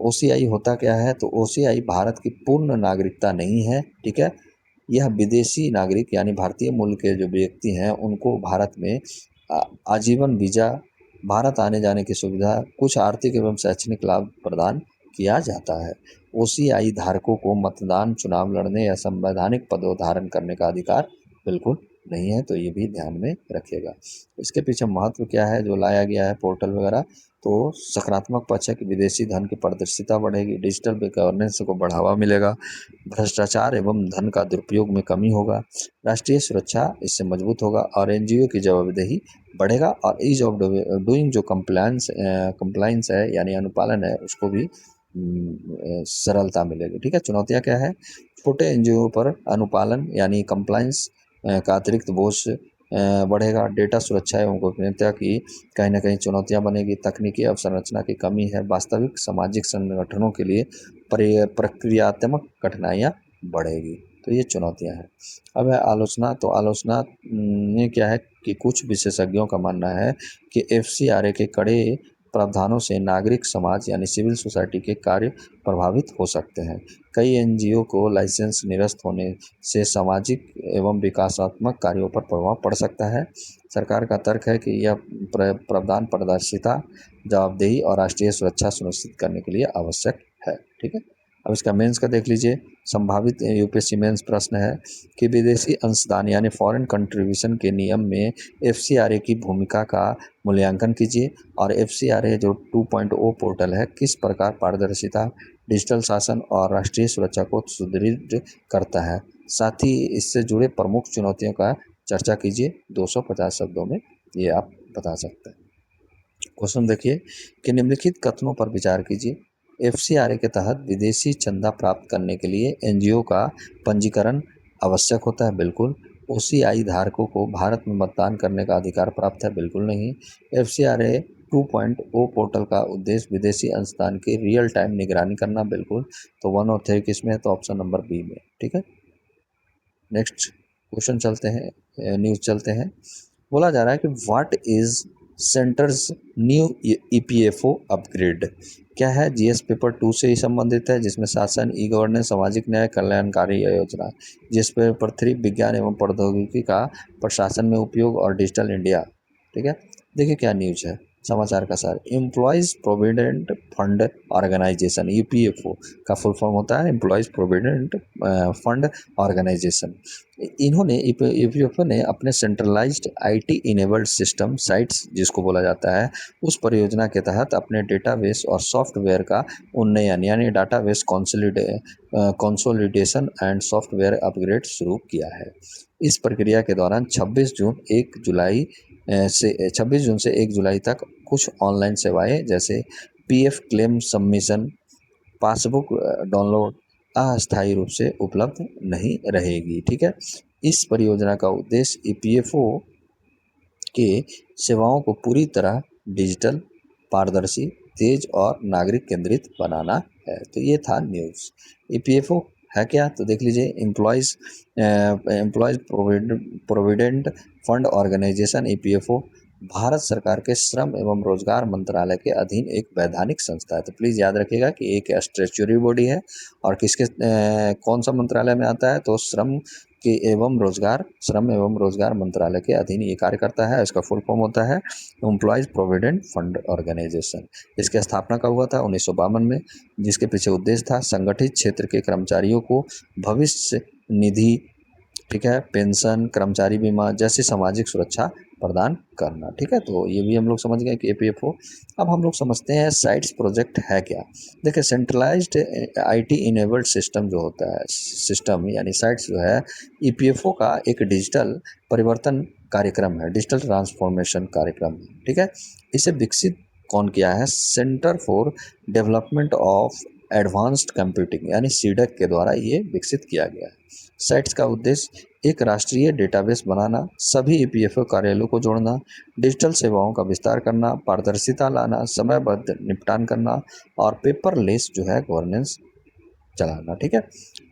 OCI होता क्या है तो OCI भारत की पूर्ण नागरिकता नहीं है, ठीक है। यह विदेशी नागरिक यानी भारतीय मूल के जो व्यक्ति हैं उनको भारत में आजीवन वीजा, भारत आने जाने की सुविधा, कुछ आर्थिक एवं शैक्षणिक लाभ प्रदान किया जाता है। OCI धारकों को मतदान, चुनाव लड़ने या संवैधानिक पदों धारण करने का अधिकार बिल्कुल नहीं है, तो ये भी ध्यान में रखिएगा। इसके पीछे महत्व क्या है जो लाया गया है पोर्टल वगैरह, तो सकारात्मक पक्ष है कि विदेशी धन की पारदर्शिता बढ़ेगी, डिजिटल गवर्नेंस को बढ़ावा मिलेगा, भ्रष्टाचार एवं धन का दुरुपयोग में कमी होगा, राष्ट्रीय सुरक्षा इससे मजबूत होगा, और एनजीओ की जवाबदेही बढ़ेगा, और ईज ऑफ डूइंग जो कंप्लाइंस है यानी अनुपालन है उसको भी सरलता मिलेगी, ठीक है। चुनौतियाँ क्या है, छोटे एनजीओ पर अनुपालन यानी कंप्लाइंस का अतिरिक्त बोझ बढ़ेगा, डेटा सुरक्षा एवं गोपनीयता की कहीं ना कहीं चुनौतियां बनेगी, तकनीकी अवसंरचना की कमी है, वास्तविक सामाजिक संगठनों के लिए प्रक्रियात्मक कठिनाइयां बढ़ेगी, तो ये चुनौतियां हैं। अब है आलोचना, तो आलोचना में क्या है कि कुछ विशेषज्ञों का मानना है कि FCRA के कड़े प्रावधानों से नागरिक समाज यानी सिविल सोसाइटी के कार्य प्रभावित हो सकते हैं। कई एनजीओ को लाइसेंस निरस्त होने से सामाजिक एवं विकासात्मक कार्यों पर प्रभाव पड़ सकता है। सरकार का तर्क है कि यह प्रावधान पारदर्शिता, जवाबदेही और राष्ट्रीय सुरक्षा सुनिश्चित करने के लिए आवश्यक है। ठीक है, अब इसका मेंस का देख लीजिए। संभावित यूपीएससी मेंस प्रश्न है कि विदेशी अंशदान यानी फॉरेन कंट्रीब्यूशन के नियम में एफसीआरए की भूमिका का मूल्यांकन कीजिए और एफसीआरए जो 2.0 पोर्टल है किस प्रकार पारदर्शिता, डिजिटल शासन और राष्ट्रीय सुरक्षा को सुदृढ़ करता है। साथ ही इससे जुड़े प्रमुख चुनौतियों का चर्चा कीजिए। 250 शब्दों में ये आप बता सकते हैं। क्वेश्चन देखिए कि निम्नलिखित कथनों पर विचार कीजिए। एफसीआरए के तहत विदेशी चंदा प्राप्त करने के लिए एनजीओ का पंजीकरण आवश्यक होता है, बिल्कुल। ओसीआई धारकों को भारत में मतदान करने का अधिकार प्राप्त है, बिल्कुल नहीं। एफसीआरए 2.0 पोर्टल का उद्देश्य विदेशी अंशदान की रियल टाइम निगरानी करना, बिल्कुल। तो 1 और 3 किसमें है, तो ऑप्शन नंबर बी में। ठीक है, नेक्स्ट क्वेश्चन चलते हैं, न्यूज़ चलते हैं। बोला जा रहा है कि what is centres new EPFO upgrade. क्या है, जीएस पेपर 2 से ही संबंधित है जिसमें शासन, ई गवर्नेंस, सामाजिक न्याय, कल्याणकारी योजना। जीएस पेपर 3 विज्ञान एवं प्रौद्योगिकी का प्रशासन में उपयोग और डिजिटल इंडिया। ठीक है, देखिए क्या न्यूज है, समाचार का सार। Employees provident fund organisation, EPFO का फुल फॉर्म होता है एम्प्लॉयज़ प्रोविडेंट फंड ऑर्गेनाइजेशन। इन्होंने ईपीएफओ ने अपने centralised IT enabled system sites जिसको बोला जाता है उस परियोजना के तहत अपने डेटाबेस और सॉफ्टवेयर का उन्नयन यानी database consolidation and software upgrade शुरू किया है। इस प्रक्रिया के दौरान 26 जून से 1 जुलाई तक कुछ ऑनलाइन सेवाएं जैसे PF claim submission, passbook download अस्थायी रूप से उपलब्ध नहीं रहेगी। ठीक है, इस परियोजना का उद्देश्य ईपीएफओ के सेवाओं को पूरी तरह डिजिटल, पारदर्शी, तेज और नागरिक केंद्रित बनाना है। तो ये था न्यूज़। ईपीएफओ है क्या, तो देख लीजिए। Employees provident fund organisation EPFO Bharat सरकार के श्रम एवं रोजगार मंत्रालय के अधीन एक वैधानिक संस्था है। तो प्लीज़ याद रखिएगा कि एक स्टैट्यूटरी बॉडी है और कौन सा मंत्रालय में आता है, तो श्रम एवं रोजगार मंत्रालय के अधीन ये कार्य करता है। इसका फुल फॉर्म होता है एम्प्लॉयज़ प्रोविडेंट फंड ऑर्गेनाइजेशन। इसकी स्थापना कब हुआ था, 1952 में, जिसके पीछे उद्देश्य था संगठित क्षेत्र के कर्मचारियों को भविष्य निधि, ठीक है, पेंशन, कर्मचारी बीमा जैसी सामाजिक सुरक्षा प्रदान करना। ठीक है, तो ये भी हम लोग समझ गए कि ईपीएफओ। अब हम लोग समझते हैं साइट्स प्रोजेक्ट है क्या। देखिए, सेंट्रलाइज्ड आईटी इनेबल्ड सिस्टम जो होता है, सिस्टम यानी साइट्स जो है, ईपीएफओ का एक डिजिटल परिवर्तन कार्यक्रम है, डिजिटल ट्रांसफॉर्मेशन कार्यक्रम है। ठीक है, इसे विकसित कौन किया है, centre for development of advanced computing यानी सीडक के द्वारा ये विकसित किया गया है। साइट्स का उद्देश्य एक राष्ट्रीय डेटाबेस बनाना, सभी ईपीएफओ कार्यालयों को जोड़ना, डिजिटल सेवाओं का विस्तार करना, पारदर्शिता लाना, समयबद्ध निपटान करना और पेपरलेस जो है गवर्नेंस चलाना। ठीक है,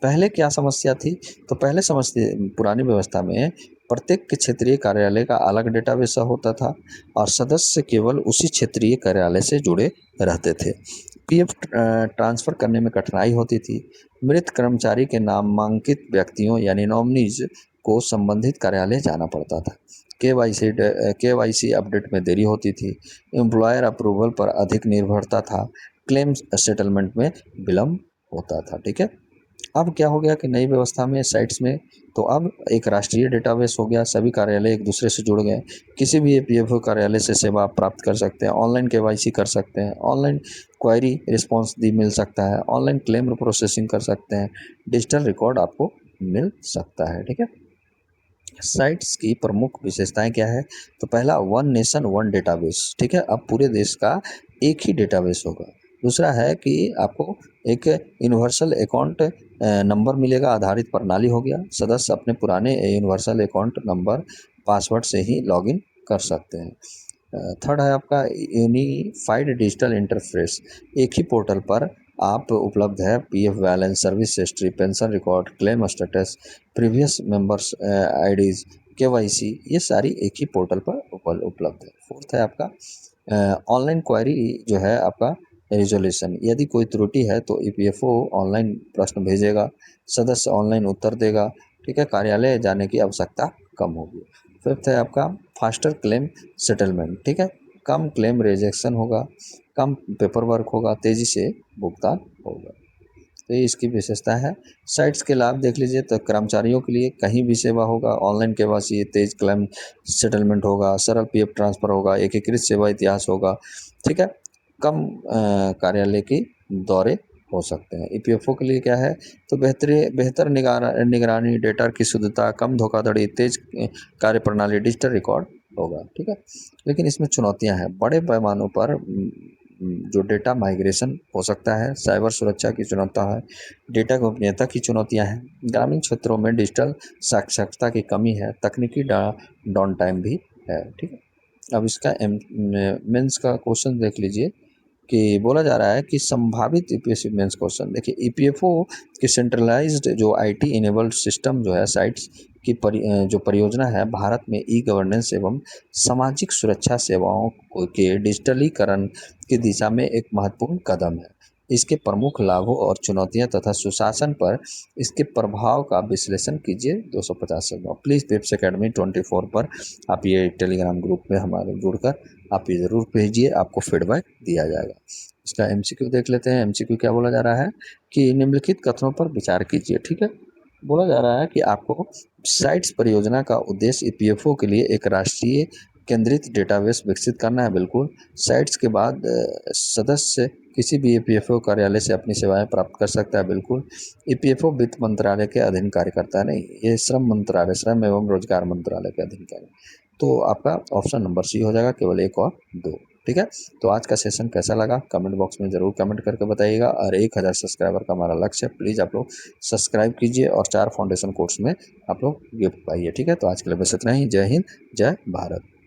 पहले क्या समस्या थी, तो पहले समस्या पुरानी व्यवस्था में प्रत्येक क्षेत्रीय कार्यालय का अलग डेटाबेस होता था और सदस्य केवल उसी क्षेत्रीय कार्यालय से जुड़े रहते थे। पीएफ ट्रांसफ़र करने में कठिनाई होती थी। मृत कर्मचारी के नामांकित व्यक्तियों यानी नॉमिनीज को संबंधित कार्यालय जाना पड़ता था। केवाईसी अपडेट में देरी होती थी। एम्प्लॉयर अप्रूवल पर अधिक निर्भरता था। क्लेम्स सेटलमेंट में विलम्ब होता था। ठीक है, अब क्या हो गया कि नई व्यवस्था में साइट्स में तो अब एक राष्ट्रीय डेटाबेस हो गया, सभी कार्यालय एक दूसरे से जुड़ गए। किसी भी ईपीएफओ कार्यालय से सेवा आप प्राप्त कर सकते हैं, ऑनलाइन केवाईसी कर सकते हैं, ऑनलाइन क्वेरी रिस्पॉन्स मिल सकता है, ऑनलाइन क्लेम प्रोसेसिंग कर सकते हैं, डिजिटल रिकॉर्ड आपको मिल सकता है। ठीक है, साइट्स की प्रमुख विशेषताएं क्या है, तो पहला, वन नेशन वन डेटाबेस। ठीक है, अब पूरे देश का एक ही डेटाबेस होगा। दूसरा है कि आपको एक यूनिवर्सल अकाउंट नंबर मिलेगा, आधारित प्रणाली हो गया। सदस्य अपने पुराने यूनिवर्सल अकाउंट नंबर पासवर्ड से ही लॉगिन कर सकते हैं। थर्ड है आपका यूनिफाइड डिजिटल इंटरफेस। एक ही पोर्टल पर आप उपलब्ध है PF balance, service history, pension record, claim status, previous members IDs, KYC, ये सारी एक ही पोर्टल पर उपलब्ध है। फोर्थ है आपका ऑनलाइन क्वेरी जो है आपका रिजोल्यूशन, यदि कोई त्रुटि है तो ईपीएफओ ऑनलाइन प्रश्न भेजेगा, सदस्य ऑनलाइन उत्तर देगा, ठीक है, कार्यालय जाने की आवश्यकता कम होगी। फिफ्थ है आपका फास्टर क्लेम सेटलमेंट, ठीक है, कम क्लेम रिजेक्शन होगा, कम पेपर वर्क होगा, तेज़ी से भुगतान होगा। तो ये इसकी विशेषता है। साइट्स के लाभ देख लीजिए तो कर्मचारियों के लिए कहीं भी सेवा होगा, ऑनलाइन केवाईसी, तेज क्लेम सेटलमेंट होगा, सरल पीएफ ट्रांसफ़र होगा, एकीकृत सेवा इतिहास होगा, ठीक है। कम कार्यालय के दौरे हो सकते हैं। ईपीएफओ के लिए क्या है तो बेहतर निगरानी, डेटा की शुद्धता, कम धोखाधड़ी, तेज कार्यप्रणाली, डिजिटल रिकॉर्ड होगा, ठीक है। लेकिन इसमें चुनौतियाँ हैं, बड़े पैमानों पर जो डेटा माइग्रेशन हो सकता है, साइबर सुरक्षा की चुनौतियाँ है, डेटा गोपनीयता की चुनौतियाँ हैं, ग्रामीण क्षेत्रों में डिजिटल साक्षरता की कमी है, तकनीकी डाउन टाइम भी है, ठीक है। अब इसका मेंस का क्वेश्चन देख लीजिए कि बोला जा रहा है कि संभावित यूपीएससी मेंस क्वेश्चन देखिए, ईपीएफओ की सेंट्रलाइज्ड जो आईटी इनेबल्ड सिस्टम जो है साइट्स की जो परियोजना है भारत में ई गवर्नेंस एवं सामाजिक सुरक्षा सेवाओं के डिजिटलीकरण की दिशा में एक महत्वपूर्ण कदम है। इसके प्रमुख लाभों और चुनौतियां तथा सुशासन पर इसके प्रभाव का विश्लेषण कीजिए 250 से। प्लीज़ पेप्स एकेडमी 24 पर आप ये टेलीग्राम ग्रुप में हमारे जुड़कर आप ये ज़रूर भेजिए, आपको फीडबैक दिया जाएगा। इसका एमसीक्यू देख लेते हैं। एमसीक्यू क्या बोला जा रहा है कि निम्नलिखित कथनों पर विचार कीजिए, ठीक है। बोला जा रहा है कि आपको साइट्स परियोजना का उद्देश्य ईपीएफओ के लिए एक राष्ट्रीय केंद्रित डेटाबेस विकसित करना है, बिल्कुल। साइट्स के बाद सदस्य किसी भी ईपीएफओ कार्यालय से अपनी सेवाएं प्राप्त कर सकता है, बिल्कुल। ईपीएफओ वित्त मंत्रालय के अधीन कार्य करता है, नहीं, ये श्रम मंत्रालय, श्रम एवं रोजगार मंत्रालय के अधीन कार्य। तो आपका ऑप्शन नंबर सी हो जाएगा, केवल 1 और 2, ठीक है। तो आज का सेशन कैसा लगा कमेंट बॉक्स में ज़रूर कमेंट करके बताइएगा। और 1000 सब्सक्राइबर का हमारा लक्ष्य है, प्लीज़ आप लोग सब्सक्राइब कीजिए और 4 फाउंडेशन कोर्स में आप लोग गिफ्ट पाइए, ठीक है। तो आज के लिए बस इतना ही। जय हिंद, जय भारत।